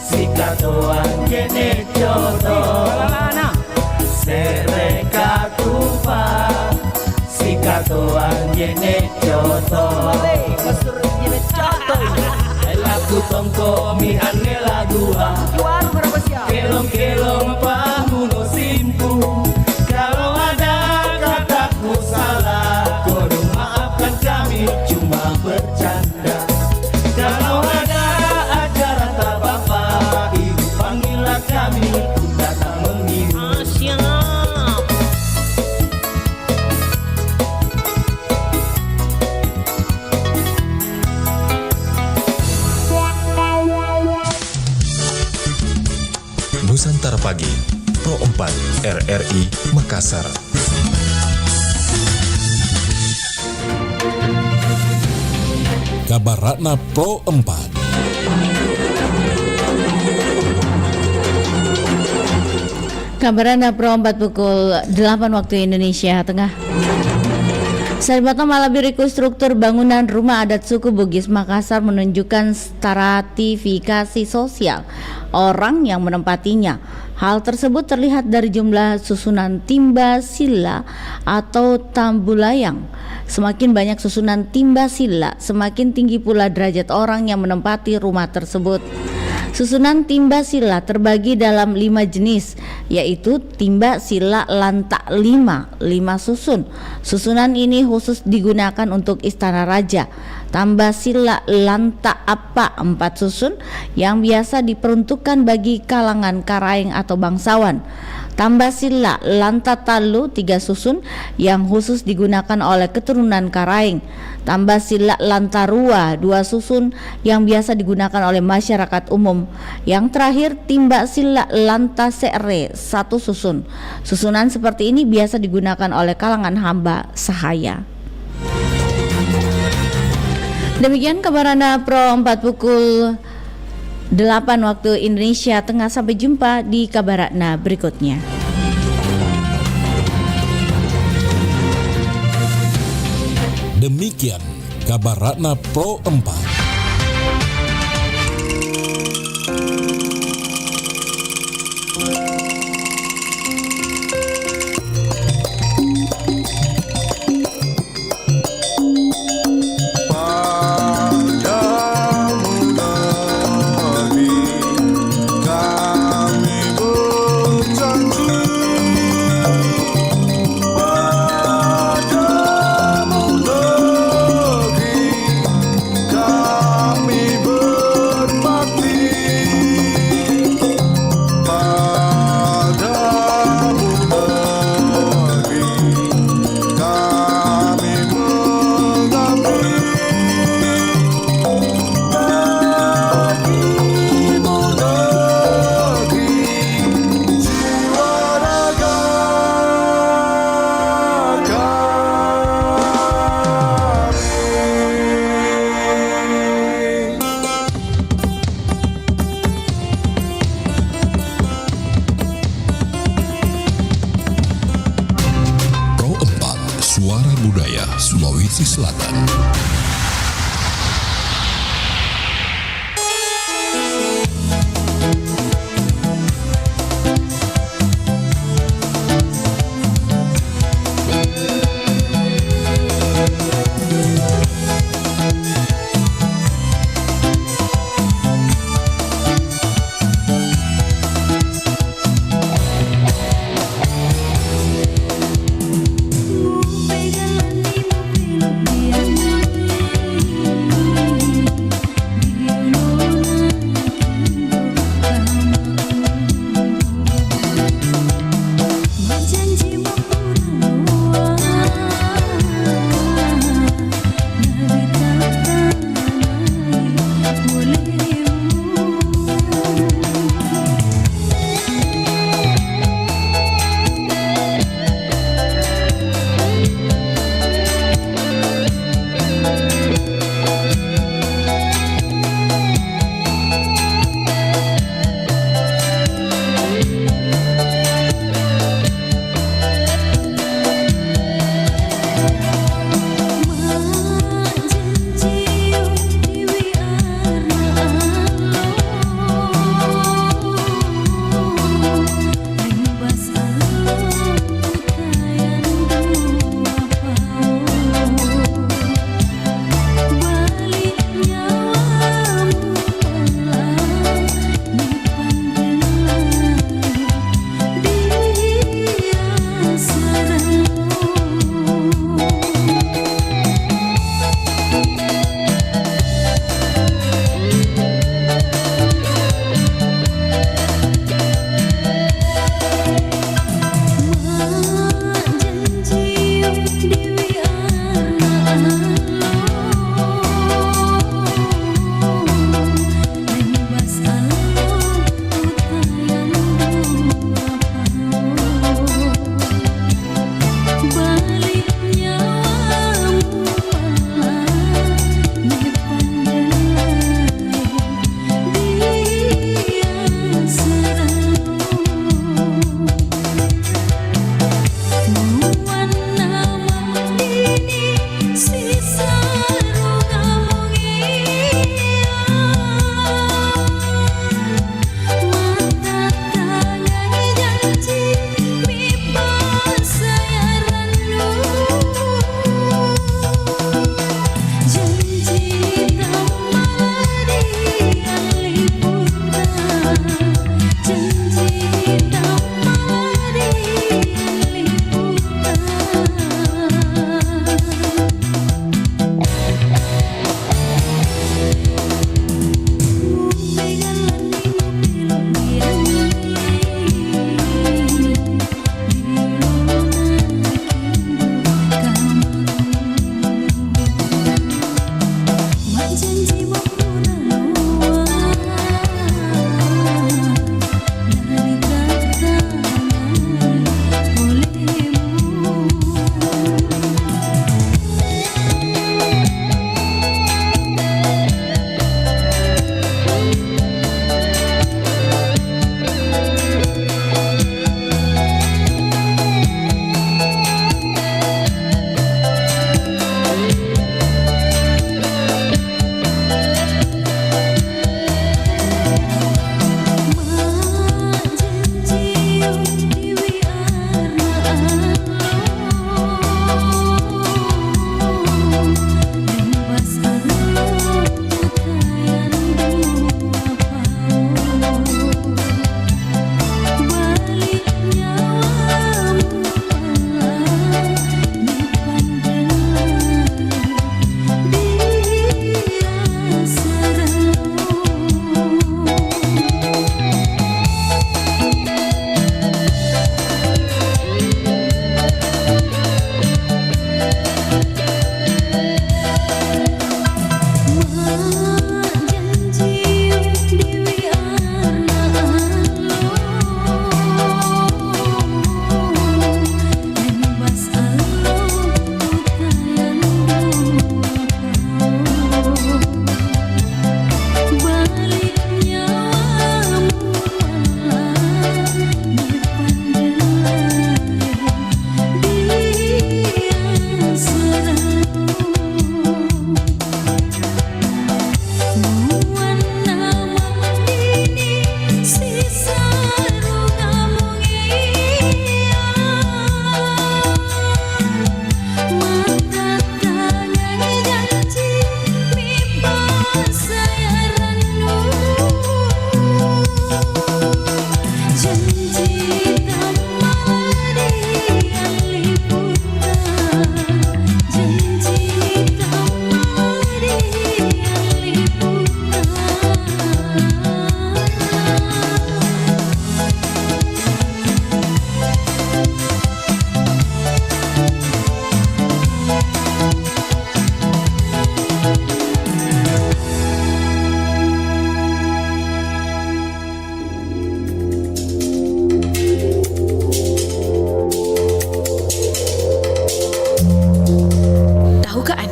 Sikatoan kene joto Sere katupa Sikatoan kene joto Lagu tongko mi ane lagua Kelong-kelong pamuno simpu Kalau ada kataku salah Kodo maafkan kami cuma bercanda Kalau ada acara tak apa-apa Ibu panggillah kami Ku datang menghibur Nusantara Pagi, Pro 4 RRI Makassar. Kabar Ratna Pro 4. Kabarana Pro 4 pukul 8 waktu Indonesia Tengah. Saripata Malabiriku struktur bangunan rumah adat suku Bugis Makassar menunjukkan stratifikasi sosial orang yang menempatinya. Hal tersebut terlihat dari jumlah susunan timba sila atau tambulayang. Semakin banyak susunan timba sila, semakin tinggi pula derajat orang yang menempati rumah tersebut. Susunan timba sila terbagi dalam 5 jenis, yaitu timba sila lantak 5 susun. Susunan ini khusus digunakan untuk istana raja. Tambah sila lantak apa 4 susun yang biasa diperuntukkan bagi kalangan karaeng atau bangsawan. Tambah sila lantak talu 3 susun yang khusus digunakan oleh keturunan karaeng. Tambah sila lantarua 2 susun yang biasa digunakan oleh masyarakat umum. Yang terakhir timba sila lanta sekre 1 susun. Susunan seperti ini biasa digunakan oleh kalangan hamba sahaya. Demikian kabarana Pro 4 pukul 8 waktu Indonesia Tengah. Sampai jumpa di kabarana berikutnya. Demikian kabar Ratna Pro 4. Sulawesi Selatan.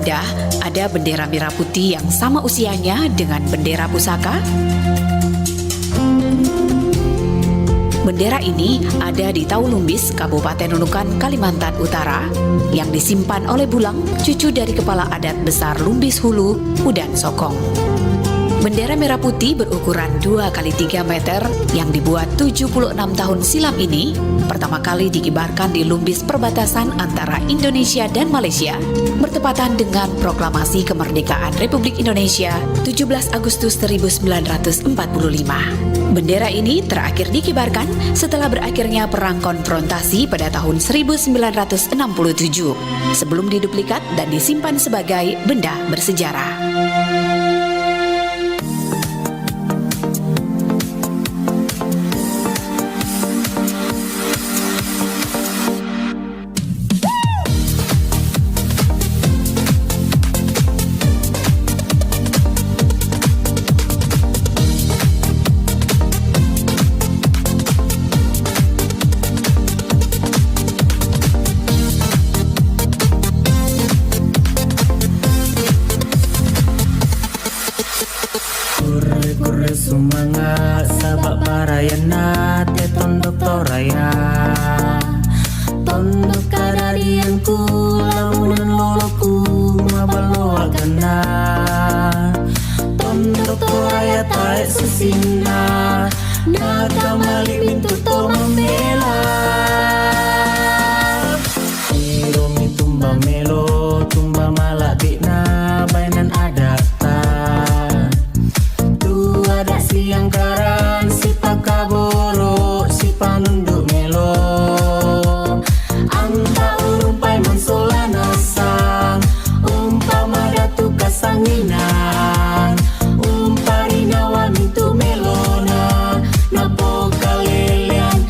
Anda ada bendera merah putih yang sama usianya dengan bendera pusaka? Bendera ini ada di Taulumbis, Kabupaten Nunukan, Kalimantan Utara, yang disimpan oleh Bulang, cucu dari Kepala Adat Besar Lumbis Hulu, Udan Sokong. Bendera merah putih berukuran 2x3 meter yang dibuat 76 tahun silam ini pertama kali dikibarkan di Lumbis perbatasan antara Indonesia dan Malaysia bertepatan dengan proklamasi kemerdekaan Republik Indonesia 17 Agustus 1945. Bendera ini terakhir dikibarkan setelah berakhirnya perang konfrontasi pada tahun 1967 sebelum diduplikat dan disimpan sebagai benda bersejarah. Semangat sabak parayana te tondok toraya tondok kadadianku lamunan loloku mabaloa gana tondok toraya taek sesina naga malik mintu to membela iromi tumba melo tumba malak dikna bainan adata ada siang karan si pakaboro si panunduk melo anta urumpai mansolana sang umpama datu kasanginan umpari nawa mintu melona napo kalelian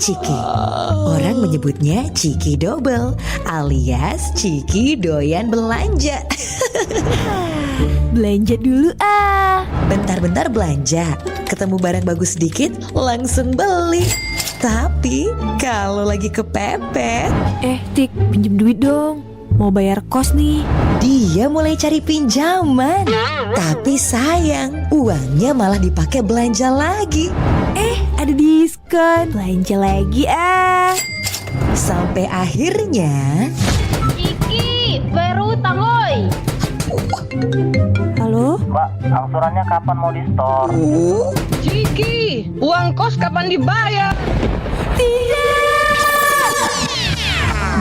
Ciki. Orang menyebutnya Ciki Double alias Ciki doyan belanja. Belanja dulu ah. Bentar-bentar belanja, ketemu barang bagus sedikit langsung beli. Tapi kalau lagi kepepet, Tik, pinjem duit dong. Mau bayar kos nih. Dia mulai cari pinjaman. Tapi sayang, uangnya malah dipakai belanja lagi. Ada diskon. Belanja lagi ah. Sampai akhirnya Ciki, bayar utang woi. Halo? Mbak, angsurannya kapan mau di-store? Ciki, uang kos kapan dibayar?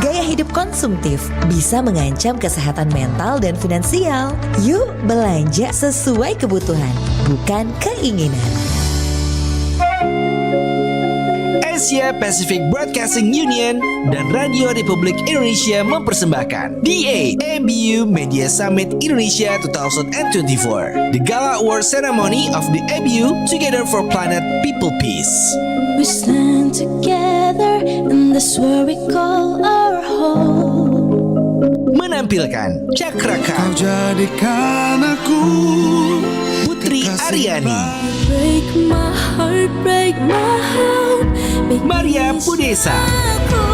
gaya hidup konsumtif bisa mengancam kesehatan mental dan finansial. Yuk belanja sesuai kebutuhan, bukan keinginan. Asia Pacific Broadcasting Union dan Radio Republik Indonesia mempersembahkan DA ABU Media Summit Indonesia 2024, the Gala Award Ceremony of the ABU Together for Planet People Peace. We stand together in this world we call our home. Menampilkan Cakraka, Kau jadikan aku Putri Aryani, Break my heart, break my heart. Maria Pudesa, Aku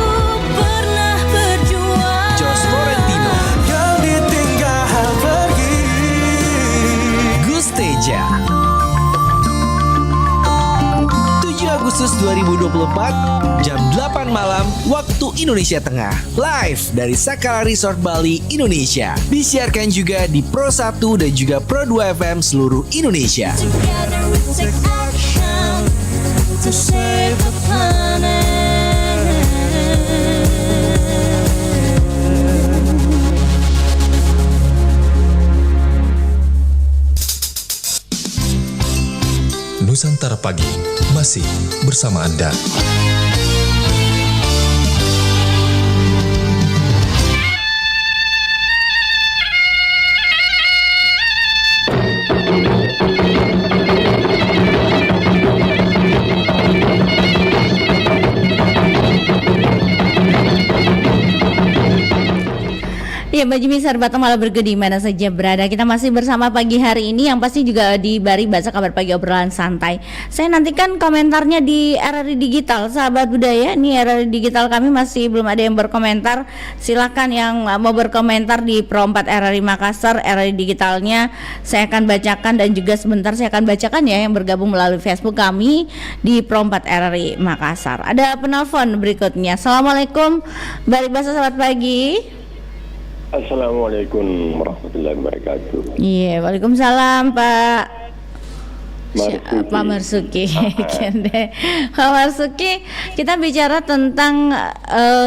pernah berjuang. Jos Florentino, Kau ditinggal pergi. Gus Teja. 7 Agustus 2024, jam 8 malam waktu Indonesia Tengah, live dari Sakala Resort Bali, Indonesia. Disiarkan juga di Pro 1 dan juga Pro 2 FM seluruh Indonesia. Together we take action to save the planet. Nusantara Pagi masih bersama Anda. Ya, Baju Misar Batam malah bergedi mana saja berada. Kita masih bersama pagi hari ini yang pasti juga di Bari Baca Kabar Pagi Obrolan Santai. Saya nantikan komentarnya di RRI Digital, sahabat budaya. Nih RRI Digital kami masih belum ada yang berkomentar. Silakan yang mau berkomentar di Pro 4 RRI Makassar, RRI Digitalnya saya akan bacakan, dan juga sebentar saya akan bacakan ya yang bergabung melalui Facebook kami di Pro 4 RRI Makassar. Ada penelpon berikutnya. Assalamualaikum Bari Baca, selamat pagi. Assalamualaikum warahmatullahi wabarakatuh. Iya, waalaikumsalam Pak Marsuki. Pak Marsuki. Pak Marsuki, kita bicara tentang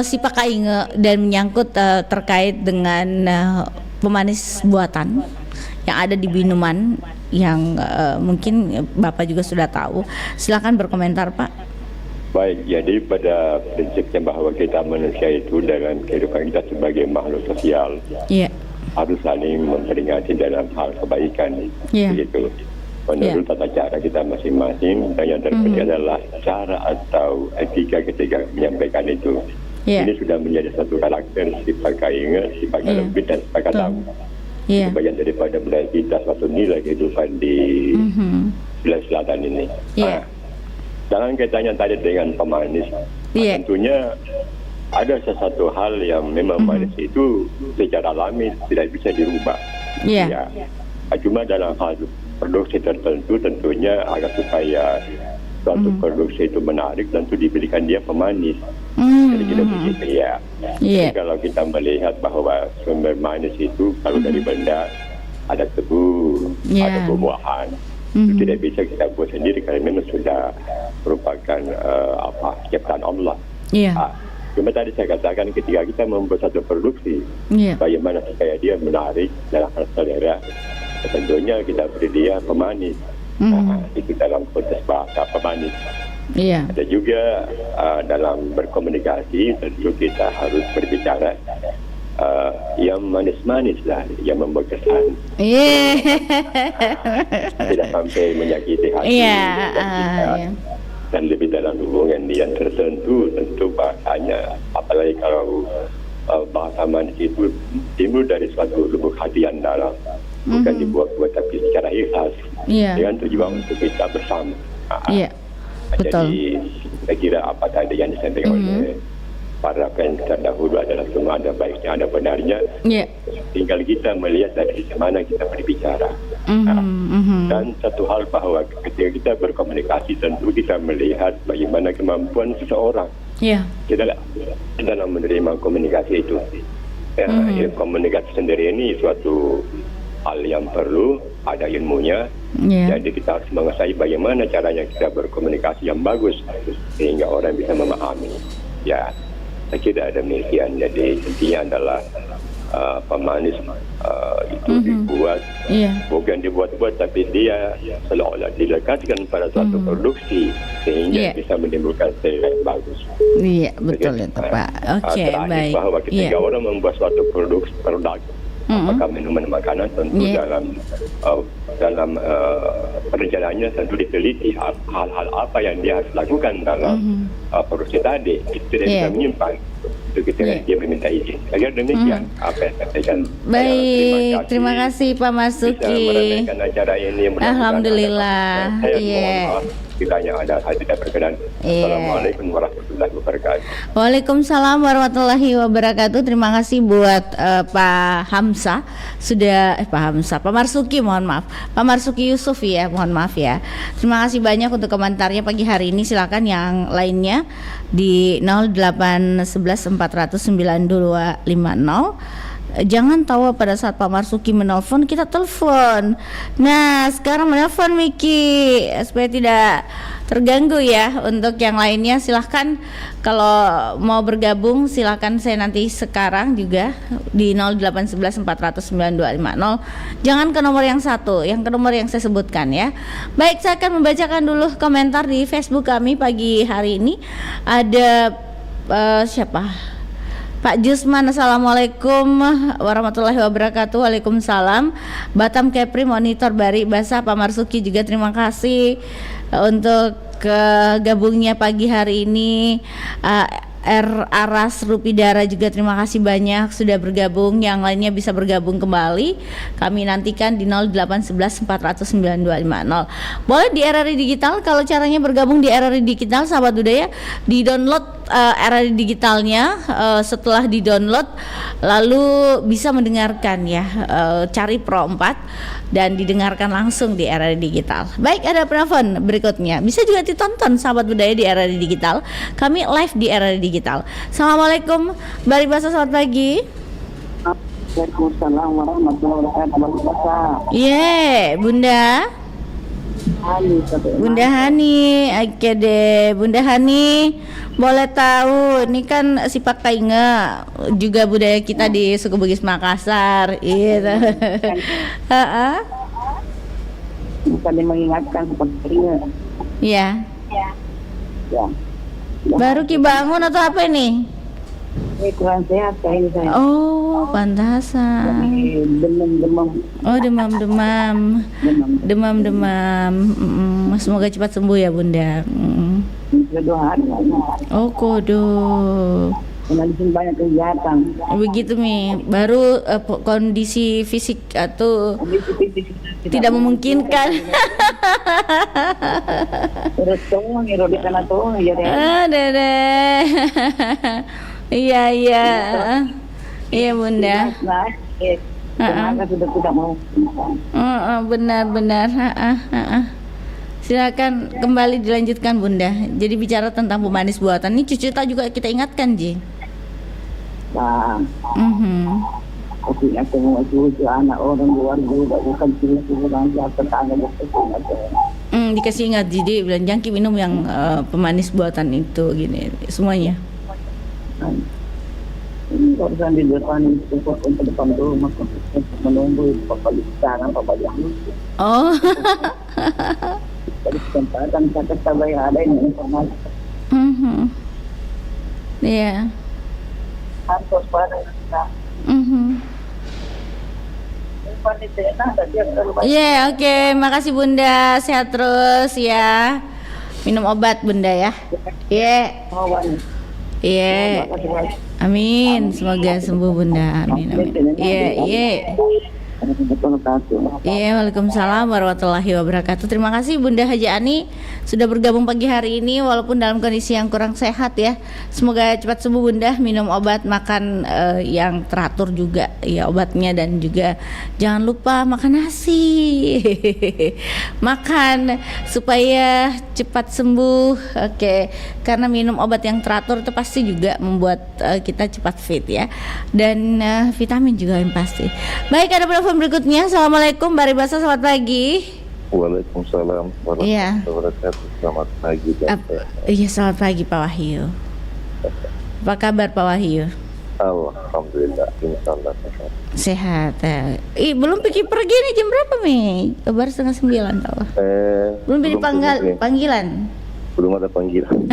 si Pak Kainge dan menyangkut terkait dengan pemanis buatan yang ada di minuman yang mungkin Bapak juga sudah tahu. Silakan berkomentar Pak. Baik, jadi pada prinsipnya bahwa kita manusia itu dalam kehidupan kita sebagai makhluk sosial, harus saling memperingati dalam hal kebaikan, begitu. Menurut tata cara kita masing-masing, dan yang terpenting adalah cara atau etika ketika menyampaikan itu. Ini sudah menjadi satu karakter sifat kainge, sifat lebih dan sifat tahu. Itu bagian daripada budaya kita, suatu nilai kehidupan di Sulawesi Selatan ini. Dalam kaitannya tadi dengan pemanis, tentunya ada sesuatu hal yang memang manis itu secara alami tidak bisa dirubah. Ya. Cuma dalam hal produksi tertentu tentunya agar supaya suatu produksi itu menarik, tentu diberikan dia pemanis. Jadi kita begitu ya. Jadi kalau kita melihat bahwa sumber manis itu kalau dari benda ada tebu, ada buah-buahan. Itu tidak bisa kita buat sendiri karena memang sudah merupakan ciptaan Allah. Cuma tadi saya katakan ketika kita membuat satu produksi, bagaimana supaya dia menarik dalam hal selera, tentunya kita beri dia pemanis. Itu dalam konteks bahasa pemanis. Ada juga dalam berkomunikasi tentu kita harus berbicara yang manis-manis lah, yang membuat kesan. Tidak sampai menyakiti hati. dan lebih dalam hubungan yang tertentu, tentu bahasanya, apalagi kalau bahasa manis itu timbul dari suatu lubuk hati yang dalam, bukan dibuat-buat tapi secara ikhlas, dengan tujuan untuk kita bersama. Jadi saya kira apa tadi yang disampaikan oleh para penyanyi terdahulu adalah semua ada baiknya, ada benarnya. Tinggal kita melihat dari mana kita berbicara. Dan satu hal bahwa ketika kita berkomunikasi, tentu kita melihat bagaimana kemampuan seseorang dalam menerima komunikasi itu. Komunikasi sendiri ini suatu hal yang perlu ada ilmunya. Jadi kita harus menguasai bagaimana caranya kita berkomunikasi yang bagus sehingga orang bisa memahami. Ya, saya kira demikian. Jadi intinya adalah pemanis itu dibuat, bukan dibuat-buat, tapi dia seolah-olah dilekatkan pada suatu produksi sehingga bisa menimbulkan selera yang bagus. Iya, betul ya Pak. Oke, baik. Bahwa ketika orang membuat suatu produk, apakah minuman makanan, tentu dalam perjalanannya tentu diteliti hal-hal apa yang dia harus lakukan dalam produksi tadi. Itu tidak bisa menyimpang. Itu ketika dia meminta izin. Agar demikian apa yang saya sampaikan. Baik, terima kasih Pak Marzuki. Bisa meramaikan acara ini. Alhamdulillah. Kiranya ada hal tidak berkenan. Assalamualaikum warahmatullahi wabarakatuh. Waalaikumsalam warahmatullahi wabarakatuh. Terima kasih buat Pak Hamzah sudah Pak Marzuki, mohon maaf. Pak Marzuki Yusuf ya, mohon maaf ya. Terima kasih banyak untuk komentarnya pagi hari ini. Silakan yang lainnya di 0811-400-9250. Jangan tahu pada saat Pak Marzuki menelpon, kita telepon. Nah, sekarang menelpon Miki supaya tidak terganggu ya. Untuk yang lainnya silahkan kalau mau bergabung, silahkan saya nanti sekarang juga di 0811-400-9250. Jangan ke nomor yang satu, yang ke nomor yang saya sebutkan ya. Baik, saya akan membacakan dulu komentar di Facebook kami pagi hari ini. Ada siapa? Pak Jusman, Assalamualaikum warahmatullahi wabarakatuh. Waalaikumsalam. Batam Kepri Monitor Bari Basah. Pak Marzuki juga terima kasih untuk gabungnya pagi hari ini. Aras Rupidara juga terima kasih banyak sudah bergabung. Yang lainnya bisa bergabung kembali. Kami nantikan di 0811-400-9250. Boleh di RRI Digital. Kalau caranya bergabung di RRI Digital, sahabat budaya, di download RRI Digitalnya. Setelah di download lalu bisa mendengarkan ya, cari Pro 4 dan didengarkan langsung di RRI Digital. Baik, ada penelpon berikutnya. Bisa juga ditonton sahabat budaya di RRI Digital. Kami live di RRI Digital. Assalamualaikum, Bari Basah, selamat pagi. Waalaikumsalam warahmatullahi wabarakatuh. Bunda Hani, oke deh Bunda Hani, boleh tahu ini kan si Pak Tainga juga budaya kita di suku Bugis Makassar, gitu. Bukan mengingatkan sepertinya. Iya. Ya. Baru Ki bangun atau apa ini? Kurang sehat ini saya. Oh, pantasan. Demam. Oh, demam. Semoga cepat sembuh ya Bunda. Oh, kodo. Karena di sini banyak kegiatan. Begitu Mi. Baru kondisi fisik atau tidak memungkinkan. Terus tunggu nih di sana tuh ya deh. Dede. Iya Bunda. Semangat sudah tidak mau. Benar. Silakan kembali dilanjutkan Bunda. Jadi bicara tentang pemanis buatan ini cucu juga kita ingatkan Ji. Nah. Aku anak orang luar juga bukan orang tetangga dikasih ingat jadi bilang jangki minum yang pemanis buatan itu gini semuanya. Ini urusan di depan untuk depan rumah menunggu Bapak sekarang Bapak yang oh dari kesempatan kata saya ada ini informasi iya harus pada oke, makasih Bunda, sehat terus ya. Minum obat Bunda ya. Iya. Iya. Amin. Semoga sembuh Bunda. Amin. Iya. Iya, waalaikumsalam warahmatullahi wabarakatuh. Terima kasih Bunda Haji Ani sudah bergabung pagi hari ini walaupun dalam kondisi yang kurang sehat ya. Semoga cepat sembuh Bunda, minum obat, makan yang teratur juga ya obatnya, dan juga jangan lupa makan nasi. Makan supaya cepat sembuh. Oke. Karena minum obat yang teratur itu pasti juga membuat kita cepat fit ya. Dan vitamin juga yang pasti. Baik, ada telepon berikutnya. Assalamualaikum Bari Basa, selamat pagi. Waalaikumsalam warahmatullahi wabarakatuh. Selamat pagi. Iya, selamat pagi Pak Wahyu. Apa kabar Pak Wahyu? Alhamdulillah, insyaallah sehat. Belum pergi nih, jam berapa nih? Baru 8:30 tahu. Belum panggilan. Belum ada panggilan.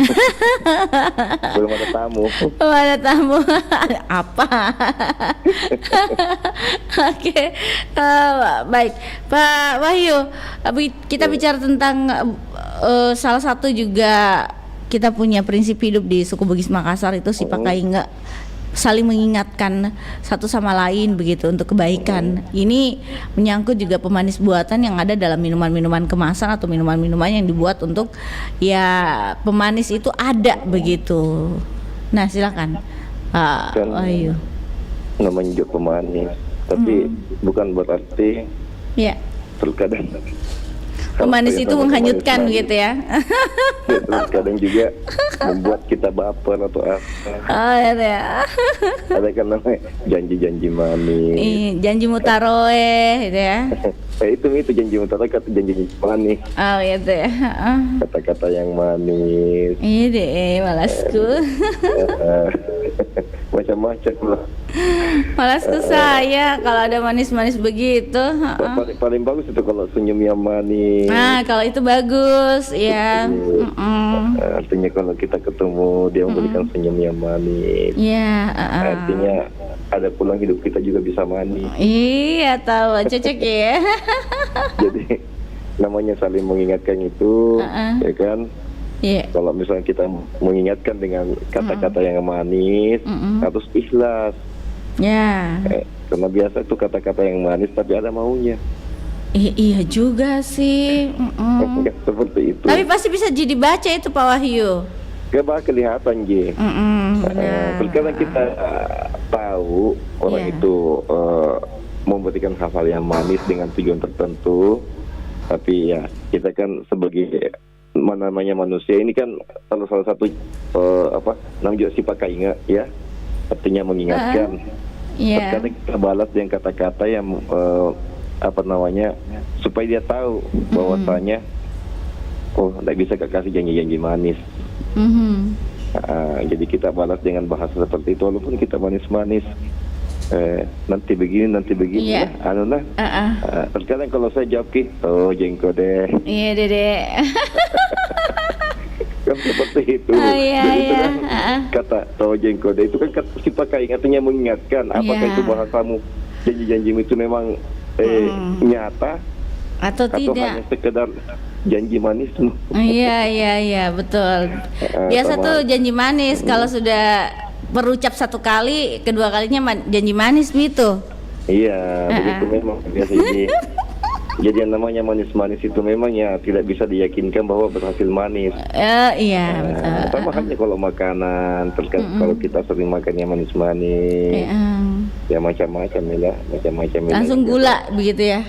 Belum ada tamu. Oh, ada tamu. Apa? Oke. Baik Pak Wahyu, kita bicara tentang salah satu juga kita punya prinsip hidup di suku Bugis Makassar itu si pakai enggak saling mengingatkan satu sama lain begitu untuk kebaikan. Ini menyangkut juga pemanis buatan yang ada dalam minuman-minuman kemasan atau minuman-minuman yang dibuat untuk ya pemanis itu ada begitu. Nah, silakan Pak Wahyu. Namanya juga pemanis, tapi bukan berarti ya terkadang pemanis itu menghanyutkan gitu ya. Kadang juga membuat kita baper atau apa. Oh ya. Ada kan namanya janji-janji manis. Janji mutaroe gitu ya. Itu janji mutaroe, kata janji manis. Oh gitu ya. Kata-kata yang manis. Iya deh, malasku. Macam-macam lah. Malasku saya kalau ada manis-manis begitu. Paling bagus itu kalau senyum yang manis. Nah, kalau itu bagus ya. Artinya kalau kita ketemu dia memberikan senyum yang manis. Iya. Artinya ada pulang hidup kita juga bisa manis. Iya, tahu, cocok ya. Jadi namanya saling mengingatkan itu, ya kan? Yeah. Kalau misalnya kita mengingatkan dengan kata-kata yang manis, harus ikhlas. Ya. Karena biasa itu kata-kata yang manis tapi ada maunya. Iya juga sih. Seperti itu. Tapi pasti bisa jadi baca itu Pak Wahyu. Gak bakal kelihatan Ji. Terkadang kita tahu orang itu memberikan hal-hal yang manis dengan tujuan tertentu, tapi ya kita kan sebagai namanya manusia ini kan salah satu namanya sifat kaingat ya, artinya mengingatkan. Terkadang kita balas dengan kata-kata yang supaya dia tahu bahwasanya tidak bisa kasih janji-janji manis. Jadi kita balas dengan bahasa seperti itu walaupun kita manis-manis. Nanti begini ya, terkadang kalau saya jawab jengko deh. Iya deh. Kan seperti itu. Kata jengko deh itu kan sifat ingatnya mengingatkan. Apakah itu bahasamu janji-janjimu itu memang nyata atau tidak? Hanya sekedar janji manis? Iya betul. Biasa tuh janji manis kalau sudah berucap satu kali, kedua kalinya janji manis gitu. Iya, begitu memang biasa ini. Jadi yang namanya manis-manis itu memang ya tidak bisa diyakinkan bahwa berhasil manis. Iya, betul. Sama halnya kalau makanan, kalau kita sering makannya manis-manis, ya macam-macam ya. Langsung gula begitu ya.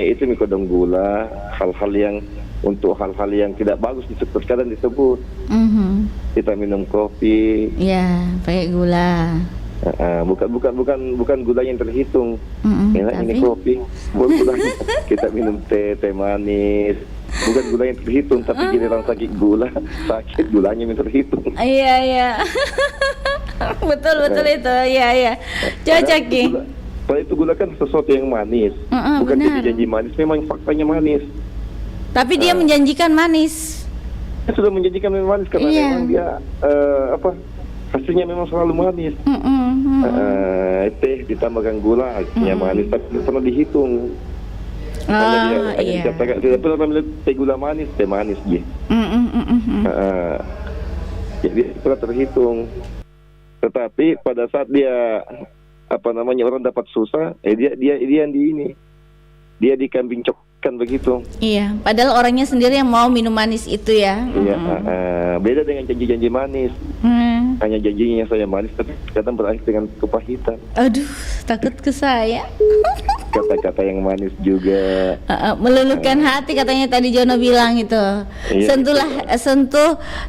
Itu mikodong gula, hal-hal yang untuk hal-hal yang tidak bagus kadang disebut. Kita minum kopi. Ya, pakai gula. Bukan gula yang terhitung. Ini kopi. Kita minum teh manis. Bukan gula yang terhitung, tapi giliran sakit gulanya yang terhitung. Iya. betul itu. Iya. Cocok Ki. Padahal itu gula kan sesuatu yang manis. Bukan janji manis, memang faktanya manis. Tapi dia menjanjikan manis. Dia sudah menjanjikan manis karena memang dia hasilnya memang selalu manis. Teh ditambahkan gula hasilnya manis, tapi tidak pernah dihitung. Iya. Tidak pernah melihat teh gula manis, teh manis dia. Jadi pernah terhitung. Tetapi pada saat dia orang dapat susah, dia yang dia dikambing cokkan begitu. Iya, padahal orangnya sendiri yang mau minum manis itu ya. Iya, beda dengan janji-janji manis. Hanya janjinya saya manis, tapi kadang berakhir dengan kepahitan. Aduh, takut ke saya. Kata-kata yang manis juga. Meluluhkan hati katanya tadi Jono bilang itu. Iya.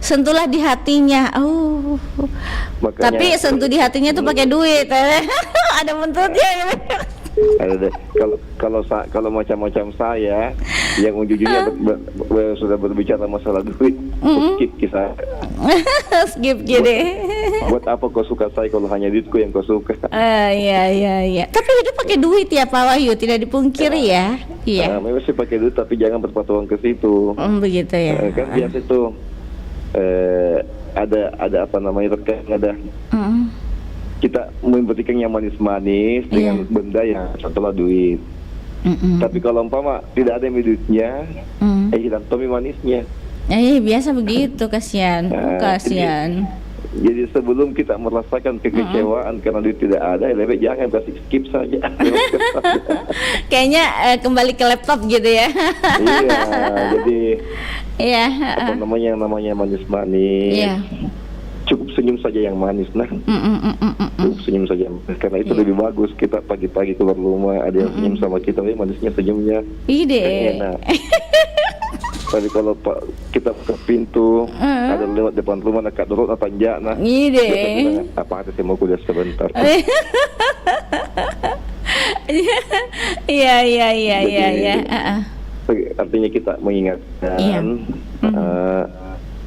Sentuhlah di hatinya. Makanya, tapi sentuh di hatinya tuh pakai duit. Ada buntutnya. Ada deh. Kalau macam-macam saya yang ujung-ujungnya sudah berbicara masalah duit, skip kisah. Skip gini. Buat apa kau suka saya kalau hanya duitku yang kau suka? Iya. Tapi itu pakai duit ya Pak Wahyu, tidak dipungkiri ya. Iya. Memang sih pakai duit, tapi jangan berpatokan ke situ. Begitu ya. Kan biasa itu ada ada kita memberikan yang manis-manis dengan benda yang setelah duit. Tapi kalau umpama tidak ada duitnya, kita tomi manisnya. Biasa begitu, kasihan. Kasihan. Jadi sebelum kita merasakan kekecewaan karena duit tidak ada, lebih jangan kasih skip saja. Kayaknya kembali ke laptop gitu ya. Iya, jadi iya. Namanya manis-manis. Iya. Cukup senyum saja yang manis, cukup senyum saja, karena itu lebih bagus. Kita pagi-pagi keluar rumah ada yang senyum sama kita, manisnya senyumnya enak. Tapi kalau kita buka pintu, ada lewat depan rumah, nak dorot apa panjang, apa ada saya mau kuliah sebentar. Iya. Artinya kita mengingatkan.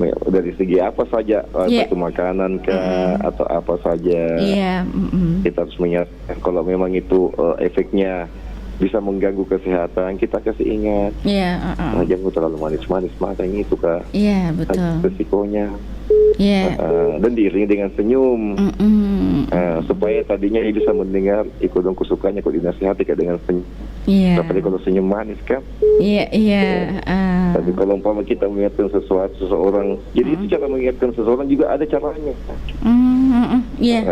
Dari segi apa saja, satu makanan atau apa saja, kita harus mengingatkan kalau memang itu efeknya bisa mengganggu kesehatan, kita kasih ingat. Jangan terlalu manis-manis, makanya itu Kak. Iya, betul. Resikonya. Dan diiringi dengan senyum, supaya tadinya ia bisa mendengar ikut dong kusukanya kok dinasihati dengan senyum. Tapi kalau senyum manis kan. Tapi kalau umpama kita mengingatkan seseorang, jadi itu cara mengingatkan seseorang juga ada caranya.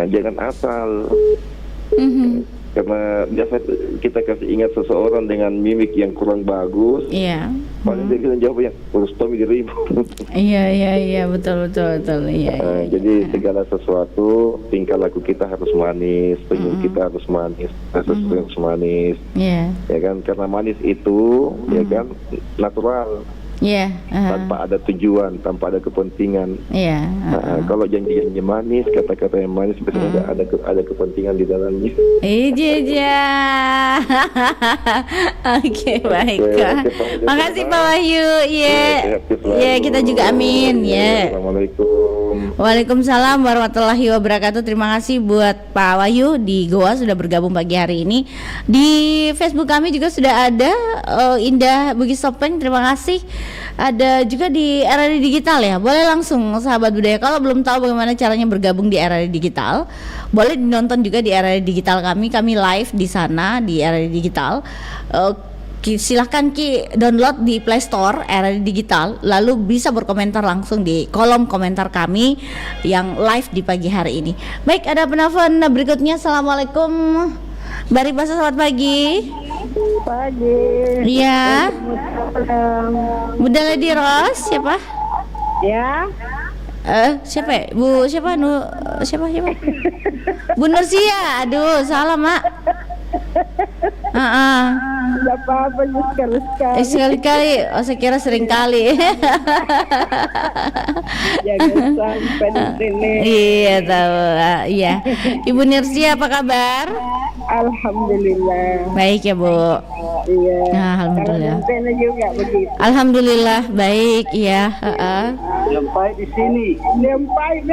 Jangan asal. Karena biasa kita kasih ingat seseorang dengan mimik yang kurang bagus. Paling dia bisa jawab yang urus Tommy dirimu. Iya, betul. Iya. Jadi segala sesuatu, tingkah laku kita harus manis, senyum kita harus manis, sesuatu harus manis. Ya kan, karena manis itu ya kan natural. Tanpa ada tujuan, tanpa ada kepentingan. Kalau janji-janji manis, kata-kata yang manis, biasanya ada kepentingan di dalamnya. Oke, baik. Makasih Pak Wahyu. Kita juga amin. Assalamualaikum. Waalaikumsalam warahmatullahi wabarakatuh. Terima kasih buat Pak Wahyu di Goa sudah bergabung pagi hari ini. Di Facebook kami juga sudah ada Indah Bugis Sopeng. Terima kasih. Ada juga di RRI Digital ya. Boleh langsung sahabat budaya, kalau belum tahu bagaimana caranya bergabung di RRI Digital, boleh dinonton juga di RRI Digital kami live di sana di RRI Digital. Silahkan download di Play Store RRI Digital, lalu bisa berkomentar langsung di kolom komentar kami yang live di pagi hari ini. Baik, ada penelpon berikutnya. Assalamualaikum Bari Basa, selamat pagi. Pagi. Iya. Bunda Lady Rose, siapa? Ya. Siapa ya? Siapa? Bu Nursia. Aduh, salah, Mak. Tidak apa-apa, sekali-sekali. Saya kira sering kali. Jangan sampai di sini. Iya, tahu. Iya. Ibu Nursia, apa kabar? Alhamdulillah. Baik ya, Bu. Iya. Alhamdulillah. Kalau juga begitu. Alhamdulillah baik, iya. Yang pahit di sini. Yang pahit.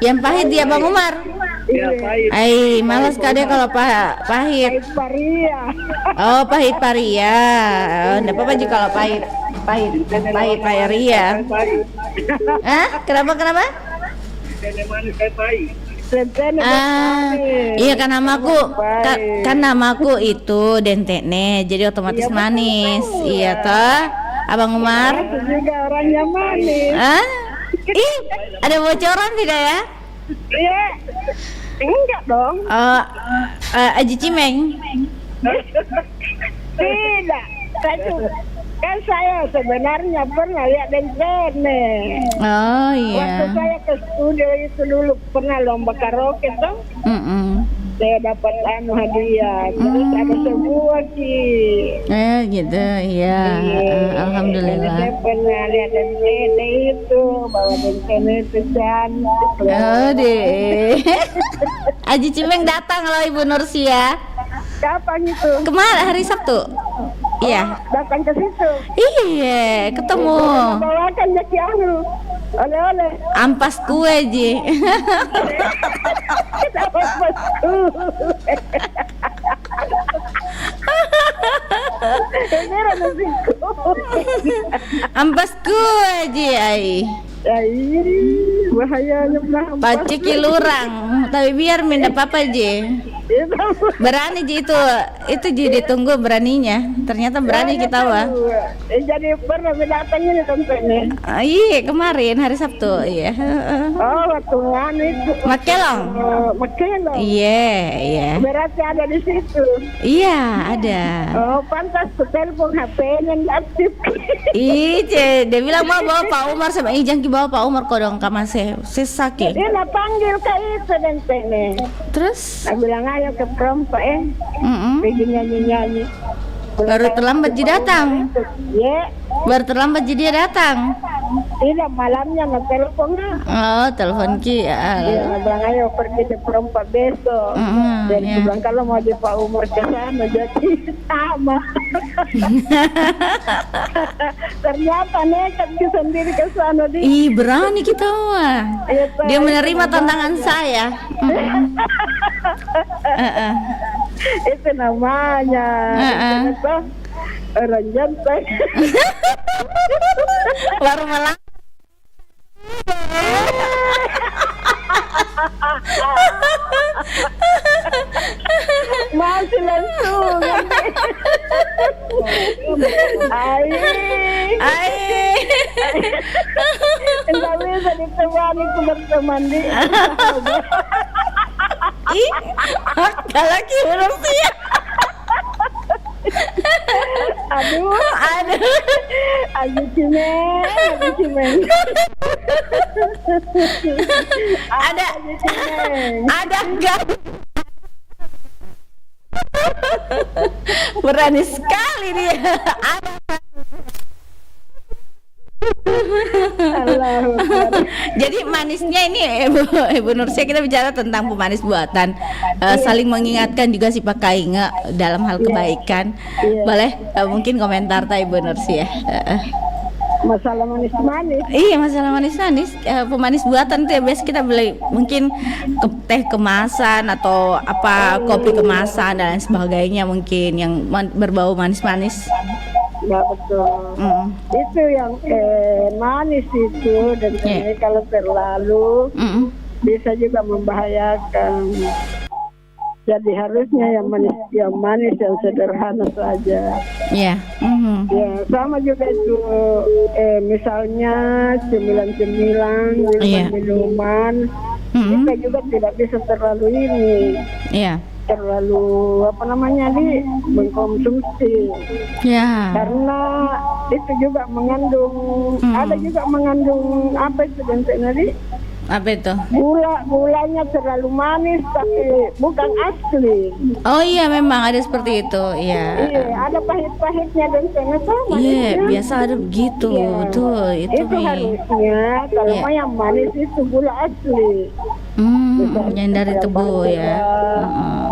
Yang pahit dia Bang Umar. Iya, pahit. Malas dia kalau pahit. Pahit paria. Oh, pahit paria. Enggak apa-apa juga kalau pahit paria. Kenapa? Nenek manis kayak pahit. Iya kan namaku itu Dentene, jadi otomatis manis. Iya toh, Abang Umar. Itu juga orangnya manis. Ih, ada bocoran tidak ya? Iya. Enggak dong. Aji Cimeng. Tidak. Kan saya sebenarnya pernah lihat Dentene. Oh iya. Waktu saya ke studio itu dulu pernah lomba karaoke tuh. Saya dapat hadiah. Terus ada sebuah gitu, iya. Alhamdulillah. Saya pernah lihat Dentene itu, bahwa Dentene itu cantik. Oh deh. Aji Cimeng datang loh Ibu Nursia. Kapan itu? Kemarin hari Sabtu. Iya. Datang ke situ. Iya, ketemu. Bawakan Jaki Anu. Oleh-oleh. Ampas kue, Ji. Ampas kue. Ampas kue, Ji, ai. Bahayanya Pacik lurang, tapi biar minta apa Ji. Berani Ji itu Ji ditunggu beraninya. Ternyata berani kita wah. Jadi pernah datangnya Dentene. Iya kemarin hari Sabtu iya. Oh waktu itu. Makelong. Makelong. Iya. Berarti ada di situ. Iya ada. Oh pantas telepon HP-nya nggak aktif. Iya dia bilang mau bawa Pak Umar sama jangan bawa Pak Umar kodong kamase sakit. Dia nak panggil ke itu Dentene. Terus? Aku bilang ayo ke perompak pergi nyanyi-nyanyi. Baru terlambat Ji datang. Iya. Baru terlambat Ji dia datang. Tidak malamnya telepon. Oh telepon Ki ya. Iya bilang ayo pergi ke perompak besok. Dan bilang kalau mau di Pak Umar ke sana jadi sama. Ternyata nekat dia sendiri ke sana. Ih berani kita wah. Dia menerima tantangan saya. Itu namanya orang jantai. Baru malam. Masih langsung. Tidak bisa ditemani berteman di. Ih, galaki belum sih. Aduh. Aji Cimeng. Ada enggak? Berani sekali dia. Jadi manisnya ini Ibu Nursia kita bicara tentang pemanis buatan, saling mengingatkan juga si Pak Kainge dalam hal kebaikan. Boleh mungkin komentar Ibu Nursia. Masalah manis-manis. Iya masalah manis-manis. Pemanis buatan tuh ya biasa kita beli mungkin teh kemasan atau apa kopi kemasan dan lain sebagainya mungkin yang berbau manis-manis. Ya betul. Itu yang manis itu dan kalau terlalu bisa juga membahayakan. Jadi harusnya yang manis yang sederhana saja. Iya. Ya sama juga itu misalnya cemilan-cemilan, minuman, kita juga tidak bisa terlalu ini. Iya. Terlalu mengkonsumsi. Ya. Karena itu juga mengandung ada juga mengandung apa itu Dentene? Apa itu? Gulanya terlalu manis tapi bukan asli. Oh iya memang ada seperti itu. Iya. Iya, ada pahit-pahitnya Dentene tuh. Iya, biasa ada begitu. Tuh, itu harusnya kalau mau yang manis itu gula asli. Yang dari tebu ya.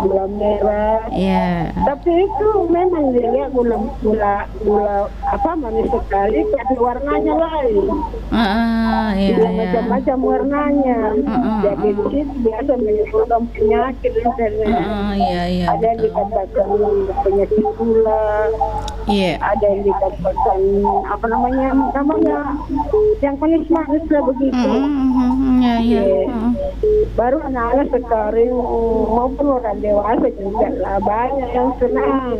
Gula merah. Iya. Tapi itu memang dia gula manis sekali tapi warnanya lain. Iya. Macam-macam warnanya. Jadi di situ biasa menyebabkan penyakit. Iya. Ada yang dikatakan penyakit gula. Ada yang dikatakan apa namanya yang manis-manis lah begitu. Baru anak-anak sekarang maupun orang dewasa juga lah banyak yang senang.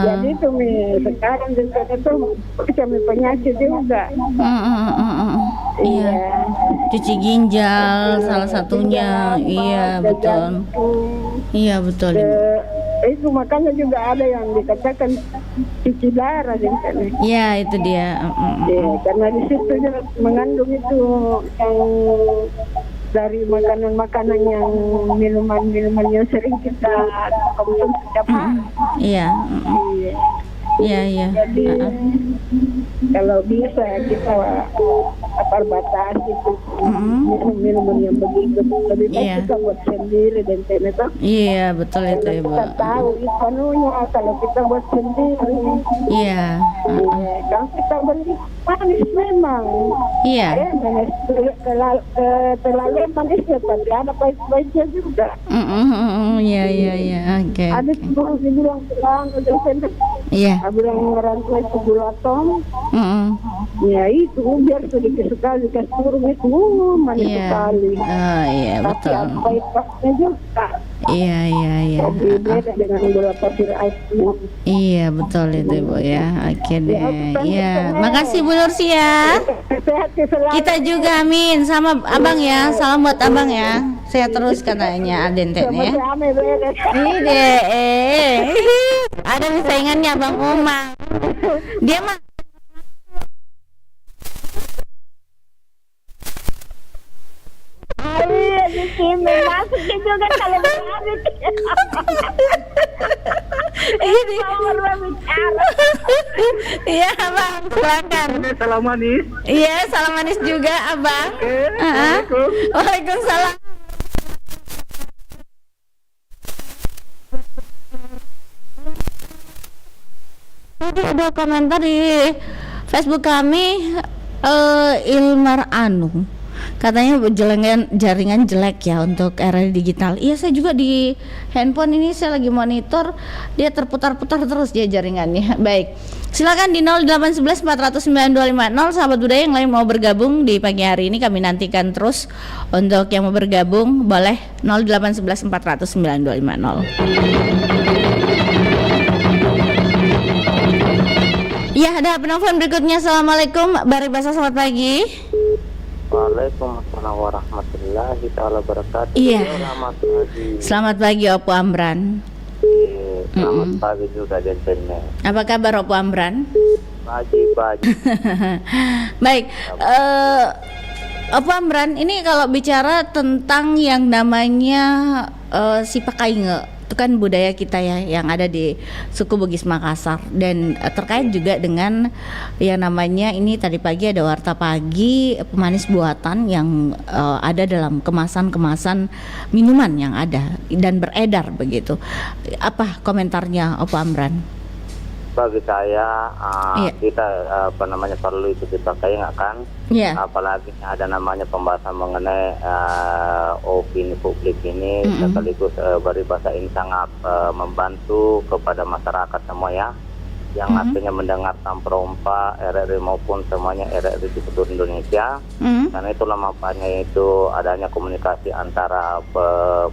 Jadi itu sekarang juga itu kami penyakit juga. Cuci ginjal salah satunya. Iya betul. Iya betul. Itu makanya juga ada yang dikatakan cuci darah di sana. Iya itu dia. Karena di situ mengandung itu yang dari makanan-makanan yang minuman-minuman yang sering kita konsumsi setiap hari. Iya. Jadi kalau bisa kita batasi itu minum-minum yang begitu lebih baik kita buat sendiri dan itu. Iya betul itu Ibu. Kita tahu ipanunya kalau kita buat sendiri. Kalau kita beli manis memang. Manis terlalu manisnya tapi ada baik-baiknya juga. Oke. Ada dibilang bilang orang tua itu gula tom. Itu biar sedikit sekali kasih turun itu manis sekali. Betul. Tapi baik-baiknya juga. Tapi beda dengan gula pasir asli. Iya betul itu Ibu ya. Oke deh. Makasih Bu Nursi ya. Kita juga amin sama Abang ya. Salam buat Abang ya. Saya terus katanya Aden ya. Ini deh. Ada saingannya Bang Umar. Dia mah masuknya juga kalau berhabis. Ini iya Abang, silakan. Salam manis. Iya, salam manis juga Abang. Waalaikumsalam. Ada komentar di Facebook kami, Ilmar Anu katanya jaringan jelek ya untuk era digital. Iya, saya juga di handphone ini saya lagi monitor, dia terputar-putar terus dia jaringannya. Baik, silakan di 0811 409 250 sahabat budaya yang lain mau bergabung di pagi hari ini, kami nantikan terus untuk yang mau bergabung boleh 0811 409 250. Ya, ada penelpon berikutnya. Assalamualaikum, Bari Basa, selamat pagi. Waalaikumsalam warahmatullahi wabarakatuh. Iya. Selamat pagi. Selamat pagi Opo Amran. Selamat pagi juga Dentennya. Apa kabar Opo Amran? Pagi. Baik, Opo Amran, ini kalau bicara tentang yang namanya si Pakainge, itu kan budaya kita ya yang ada di suku Bugis Makassar, dan terkait juga dengan yang namanya ini tadi pagi ada warta pagi pemanis buatan yang ada dalam kemasan-kemasan minuman yang ada dan beredar begitu. Apa komentarnya Opo Amran? Bagi saya kita perlu itu dipakai nggak kan? Apalagi ada namanya pembahasan mengenai opini publik ini, sekaligus Baribasa ini sangat membantu kepada masyarakat semua ya, yang artinya mendengarkan perompa RRI maupun semuanya RRI di seluruh Indonesia. Karena itulah manfaatnya itu adanya komunikasi antara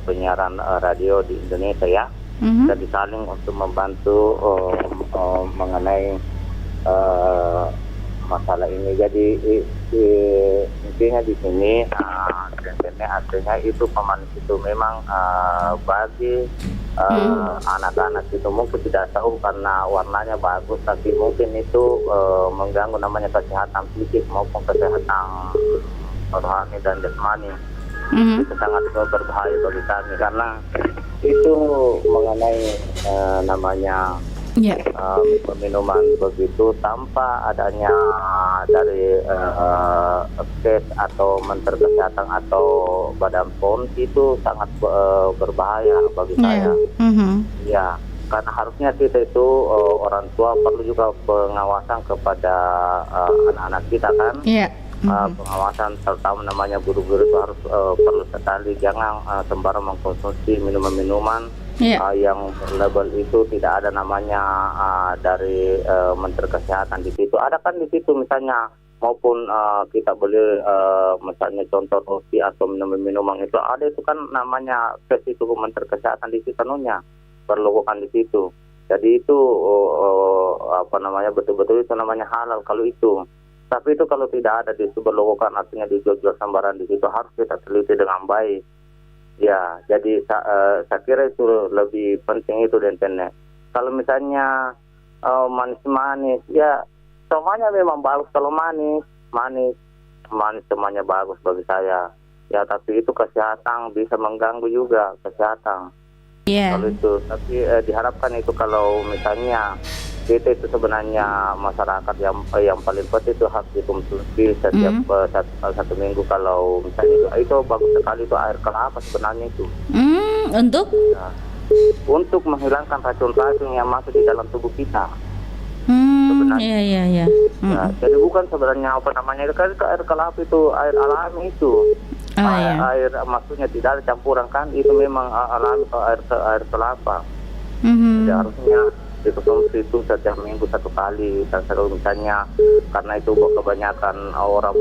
penyiaran radio di Indonesia ya. Jadi saling untuk membantu mengenai masalah ini. Jadi intinya di sini artinya itu pemanis itu memang bagi anak-anak itu mungkin tidak tahu karena warnanya bagus, tapi mungkin itu mengganggu namanya kesehatan fisik maupun kesehatan rohani dan jasmani. Itu sangat berbahaya bagi kami karena itu mengenai namanya minuman begitu tanpa adanya dari kes atau Menteri Kesehatan atau Badan POM itu sangat berbahaya bagi saya. Ya, karena harusnya kita itu orang tua perlu juga pengawasan kepada anak-anak kita kan. Pengawasan terutama namanya guru-guru itu harus perlu sekali jangan sembarang mengkonsumsi minuman-minuman yang berlabel itu tidak ada namanya dari Menteri Kesehatan di situ. Ada kan di situ misalnya maupun kita beli misalnya contoh roti atau minuman itu ada itu kan namanya tes itu Menteri Kesehatan di situ berlogokan di situ. Jadi itu betul-betul itu namanya halal kalau itu. Tapi itu kalau tidak ada di situ berlogokan artinya dijual sembarangan di situ harus kita teliti dengan baik. Ya, jadi saya kira itu lebih penting itu Dentennya. Kalau misalnya manis-manis, ya semuanya memang bagus kalau manis semuanya bagus bagi saya. Ya, tapi itu kesehatan bisa mengganggu juga kesehatan. Kalau itu, tapi diharapkan itu kalau misalnya kita itu sebenarnya masyarakat yang paling penting itu harus dikonsumsi setiap satu minggu. Kalau misalnya itu bagus sekali itu air kelapa sebenarnya itu. Untuk? Ya, untuk menghilangkan racun-racun yang masuk di dalam tubuh kita. Sebenarnya. Iya. Ya, jadi bukan sebenarnya itu kan air kelapa itu air alami itu. Air maksudnya tidak ada campuran kan itu memang alami atau air kelapa. Jadi harusnya dikonsumsi itu setiap minggu satu kali. Dan kalau misalnya karena itu kebanyakan orang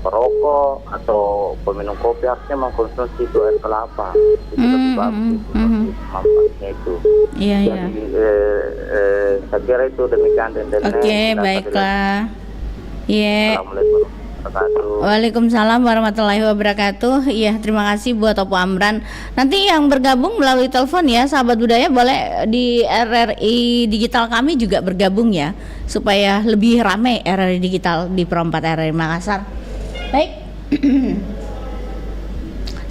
perokok atau peminum kopi harusnya mengkonsumsi itu air kelapa. Itu lebih bagus manfaatnya itu. Jadi saya kira itu demikian. Oke, baiklah. Assalamualaikum. Waalaikumsalam warahmatullahi wabarakatuh. Iya, terima kasih buat Opo Amran. Nanti yang bergabung melalui telepon ya, sahabat budaya boleh di RRI Digital kami juga bergabung ya, supaya lebih ramai RRI Digital di Pro 4 RRI Makassar. Baik.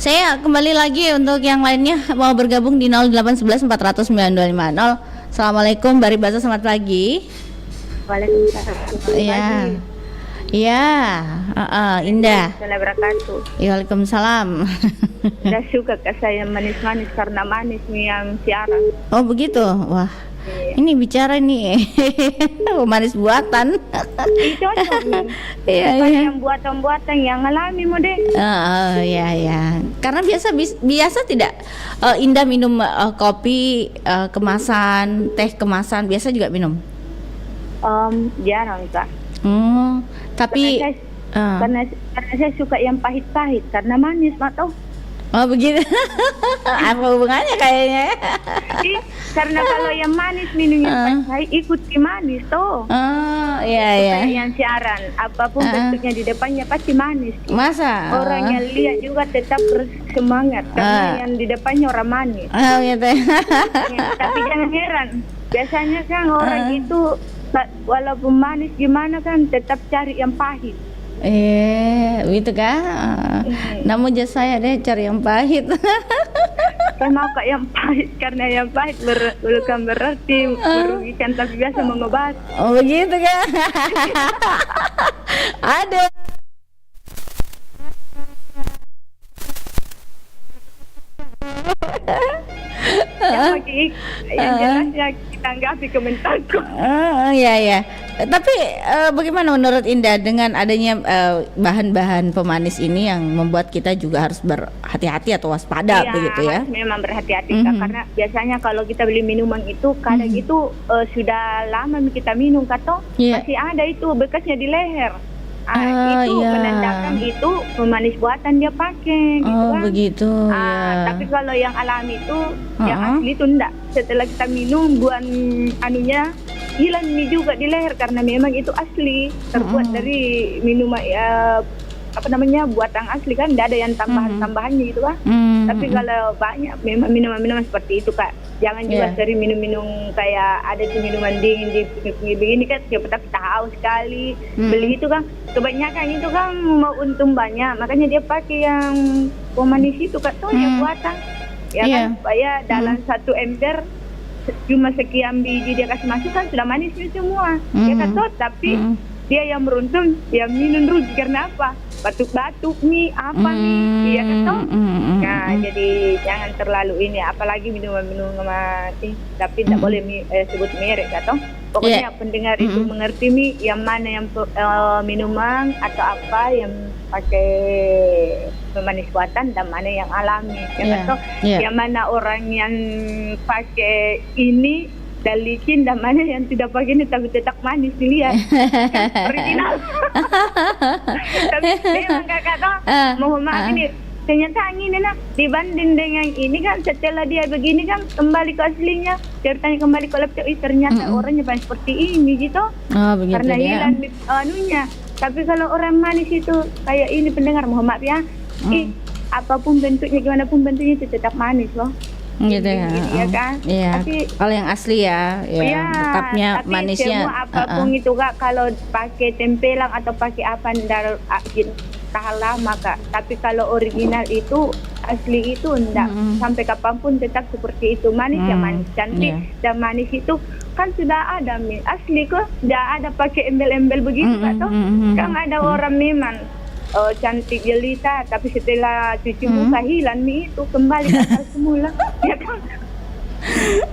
Saya kembali lagi untuk yang lainnya mau bergabung di 0811 400 9250. Assalamualaikum Bari Basa, selamat pagi. Waalaikumsalam. Iya, Indah. Assalamualaikum. Waalaikumsalam. Tidak suka ke saya manis-manis karena manis nih yang siaran. Oh begitu, wah. Ini bicara nih manis buatan. Itu aja. Yang buatan-buatan yang alami mode. Iya. Karena biasa tidak Indah minum kopi kemasan, teh kemasan, biasa juga minum. Jarang Kak. Tapi karena saya suka yang pahit-pahit karena manis atau. Oh begitu. Apa hubungannya kayaknya? Karena kalau yang manis minum yang pahit ikuti manis toh. Iya. Yang siaran apapun bentuknya di depannya pasti manis. Masa? Orang yang lihat juga tetap semangat karena yang di depannya orang manis. Oh gitu. Tapi jangan heran. Biasanya kan orang itu walaupun manis gimana kan tetap cari yang pahit. Gitu kan. Namun jasa saya deh cari yang pahit. Saya mau kak yang pahit karena yang pahit bukan berarti merugikan tapi biasa mengobati. Oh begitu kan. Ada. Yang jelasnya kita anggapi komentarku. Iya. Tapi bagaimana menurut Indah dengan adanya bahan-bahan pemanis ini yang membuat kita juga harus berhati-hati atau waspada begitu ya? Memang berhati-hati karena biasanya kalau kita beli minuman itu kadang itu sudah lama kita minum masih ada itu bekasnya di leher. Itu menandakan itu pemanis buatan dia pakai gitu kan. Begitu. Tapi kalau yang alami itu yang asli itu enggak. Setelah kita minum buan anunya hilang ini juga di leher karena memang itu asli terbuat dari minuman buatan asli kan, tidak ada yang tambahan-tambahannya gitu kan. Tapi kalau banyak memang minuman-minuman seperti itu Kak, jangan juga sering minum-minum kayak ada tuh minuman dingin di begini kan, siapa tahu kita haus sekali beli itu kan, kebanyakan itu kan mau untung banyak, makanya dia pakai yang pemanis itu Kak, tuh yang buatan kan, supaya dalam satu ember cuma sekian biji dia kasih masuk kan sudah manis semua ya kan, tapi dia yang beruntung yang minum rugi karena apa? batuk-batuk nih, apa nih, iya kan toh? Nah, jadi jangan terlalu ini, apalagi minuman tapi tidak boleh sebut merek kan toh? Pokoknya pendengar itu mengerti yang mana yang minuman atau apa yang pakai pemanis buatan dan mana yang alami, ya kan toh? Yang mana orang yang pakai ini dan licin dan mana yang tidak pakai ini tapi tetap manis dilihat kan original. Tapi memang kakak toh mohon maaf ini ternyata ini dibanding dengan ini kan setelah dia begini kan kembali ke aslinya ceritanya kembali ke laptop ternyata orangnya paling seperti ini gitu karena hilang anunya. Tapi kalau orang manis itu kayak ini pendengar mohon maaf ya apapun bentuknya gimana pun bentuknya itu tetap manis loh. Gitu ya, ya kan? Iya. Tapi kalau yang asli ya, tetapnya tapi manisnya. Semua apapun itu kak, kalau pakai tempelang atau pakai apa tahan lama kak. Tapi kalau original itu asli itu enggak sampai kapanpun tetap seperti itu manis ya manis cantik dan manis itu kan sudah ada asli kok, tidak ada pakai embel-embel begitu kak toh. Kan ada orang memang cantik jelita tapi setelah cuci muka hilang itu kembali ke asal semula ya kan.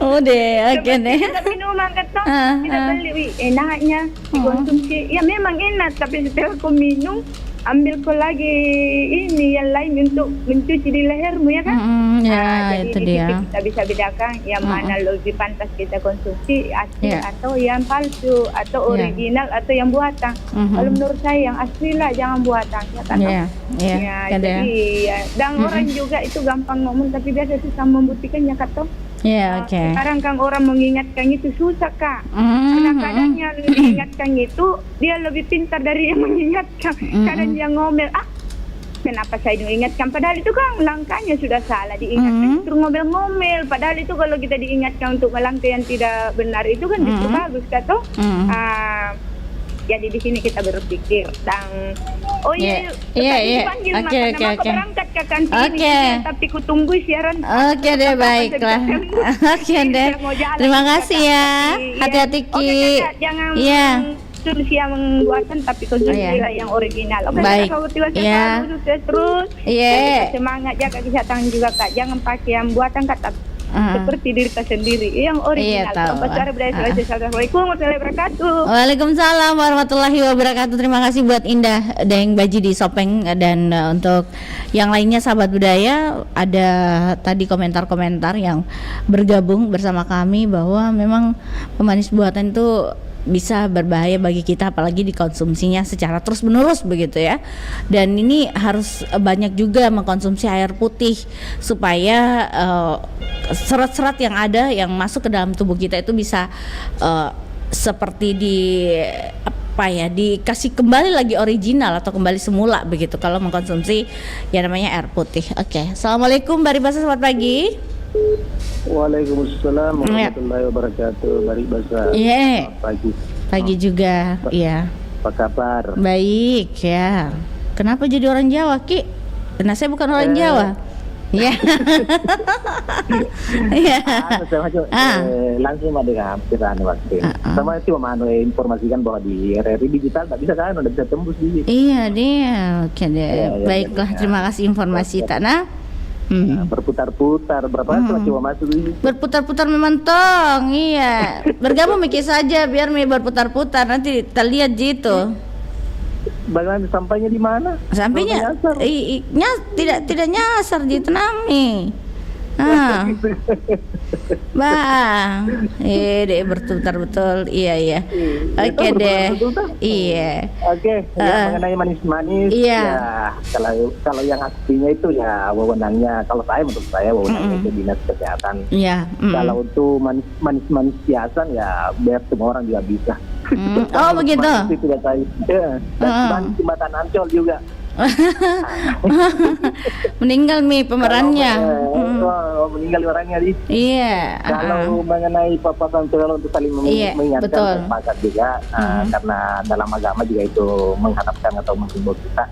Oke deh. Kita minuman kata kita beli enaknya dikonsumsi ya memang enak tapi setelah kau minum ambil kau lagi ini yang lain untuk mencuci di lehermu ya kan. Jadi itu dia. Kita bisa bedakan yang mana lebih pantas kita konsumsi asli atau yang palsu atau original atau yang buatan. Kalau menurut saya yang asli lah jangan buatan ya kan. Jadi dan orang juga itu gampang ngomong tapi biasa susah membuktikannya kata. Sekarang kan orang mengingatkan itu susah kak. Kadang-kadang yang mengingatkan itu dia lebih pintar dari yang mengingatkan. Kadang dia ngomel kenapa saya diingatkan padahal itu kan langkahnya sudah salah diingatkan terus ngomel-ngomel padahal itu kalau kita diingatkan untuk melangkah yang tidak benar itu kan justru bagus kata. Jadi di sini kita berpikir dan dipanggil maka berangkat ke kantin ini tapi kutunggu siaran. Oke deh baiklah. Oke deh. Terima kasih ya. Hati-hati Ki. Jangan konsumsi yang buatan tapi konsumsi yang original. Baik. Terus. Semangat jaga kesehatan juga kak. Jangan pakai yang buatan kak seperti diri kita sendiri yang original. Assalamualaikum warahmatullahi wabarakatuh. Waalaikumsalam warahmatullahi wabarakatuh. Terima kasih buat Indah Deng Baji di Sopeng dan untuk yang lainnya sahabat budaya ada tadi komentar-komentar yang bergabung bersama kami bahwa memang pemanis buatan itu bisa berbahaya bagi kita apalagi dikonsumsinya secara terus-menerus begitu ya. Dan ini harus banyak juga mengkonsumsi air putih supaya serat-serat yang ada yang masuk ke dalam tubuh kita itu bisa seperti dikasih kembali lagi original atau kembali semula begitu kalau mengkonsumsi yang namanya air putih. Oke. Assalamualaikum Bari Basa, selamat pagi. Waalaikumsalam warahmatullahi wabarakatuh. Bari Basa. Pagi juga. Iya. Apa kabar? Baik ya. Kenapa jadi orang Jawa Ki? Karena saya bukan orang Jawa. Ya. Langsung ada hampiran waktu. Sama itu informasikan bahwa di RRI digital tak bisa kan, udah bisa tembus di. Iya dia. Oke deh. Baiklah, terima kasih informasi Tanah. Berputar-putar berapa kali coba masuk ini? Berputar-putar memang tong, iya. Bergabung mikir saja biar berputar-putar nanti terlihat gitu. Bagaimana sampainya di mana? Sampainya tidak nyasar di Tenami. Bang, deh berputar betul, iya. Oke deh, iya. Oke, mengenai manis-manis, ya kalau yang aslinya itu ya wewenangnya, kalau menurut saya wewenangnya itu dinas kesehatan. Iya. Kalau untuk manis-manis hiasan ya biar semua orang juga bisa. Oh begitu. Itu tidak saya. Dan manis jembatan Ancol juga. Meninggal pemerannya. Meninggal orangnya di. Iya. Kalau mengenai papasan sosial untuk saling mengingatkan, sepakat juga karena dalam agama juga itu mengharapkan atau menghimbau kita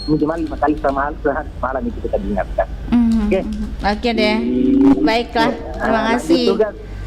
minimal 5 kali semalam itu kita diingatkan. Oke deh. Baiklah. Terima kasih.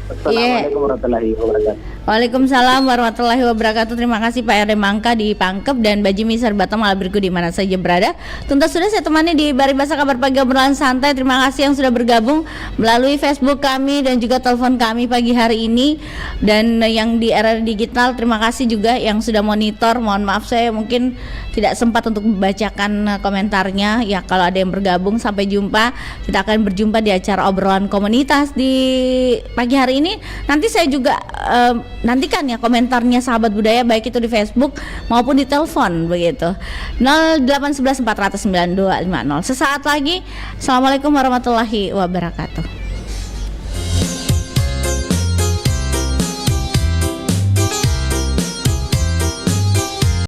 Assalamualaikum warahmatullahi wabarakatuh. Waalaikumsalam warahmatullahi wabarakatuh. Terima kasih Pak RD Mangka di Pangkep dan Bajimi Sarbata Malabirku di mana saja berada. Tuntas sudah saya temani di Baribasa Kabar Pagi Obrolan Santai. Terima kasih yang sudah bergabung melalui Facebook kami dan juga telepon kami pagi hari ini. Dan yang di era digital, terima kasih juga yang sudah monitor. Mohon maaf saya mungkin tidak sempat untuk membacakan komentarnya. Ya kalau ada yang bergabung, sampai jumpa. Kita akan berjumpa di acara obrolan komunitas di pagi hari ini. Nanti saya juga nantikan ya komentarnya sahabat budaya, baik itu di Facebook maupun di telepon begitu. 0811 400 9250. Sesaat lagi. Assalamualaikum warahmatullahi wabarakatuh.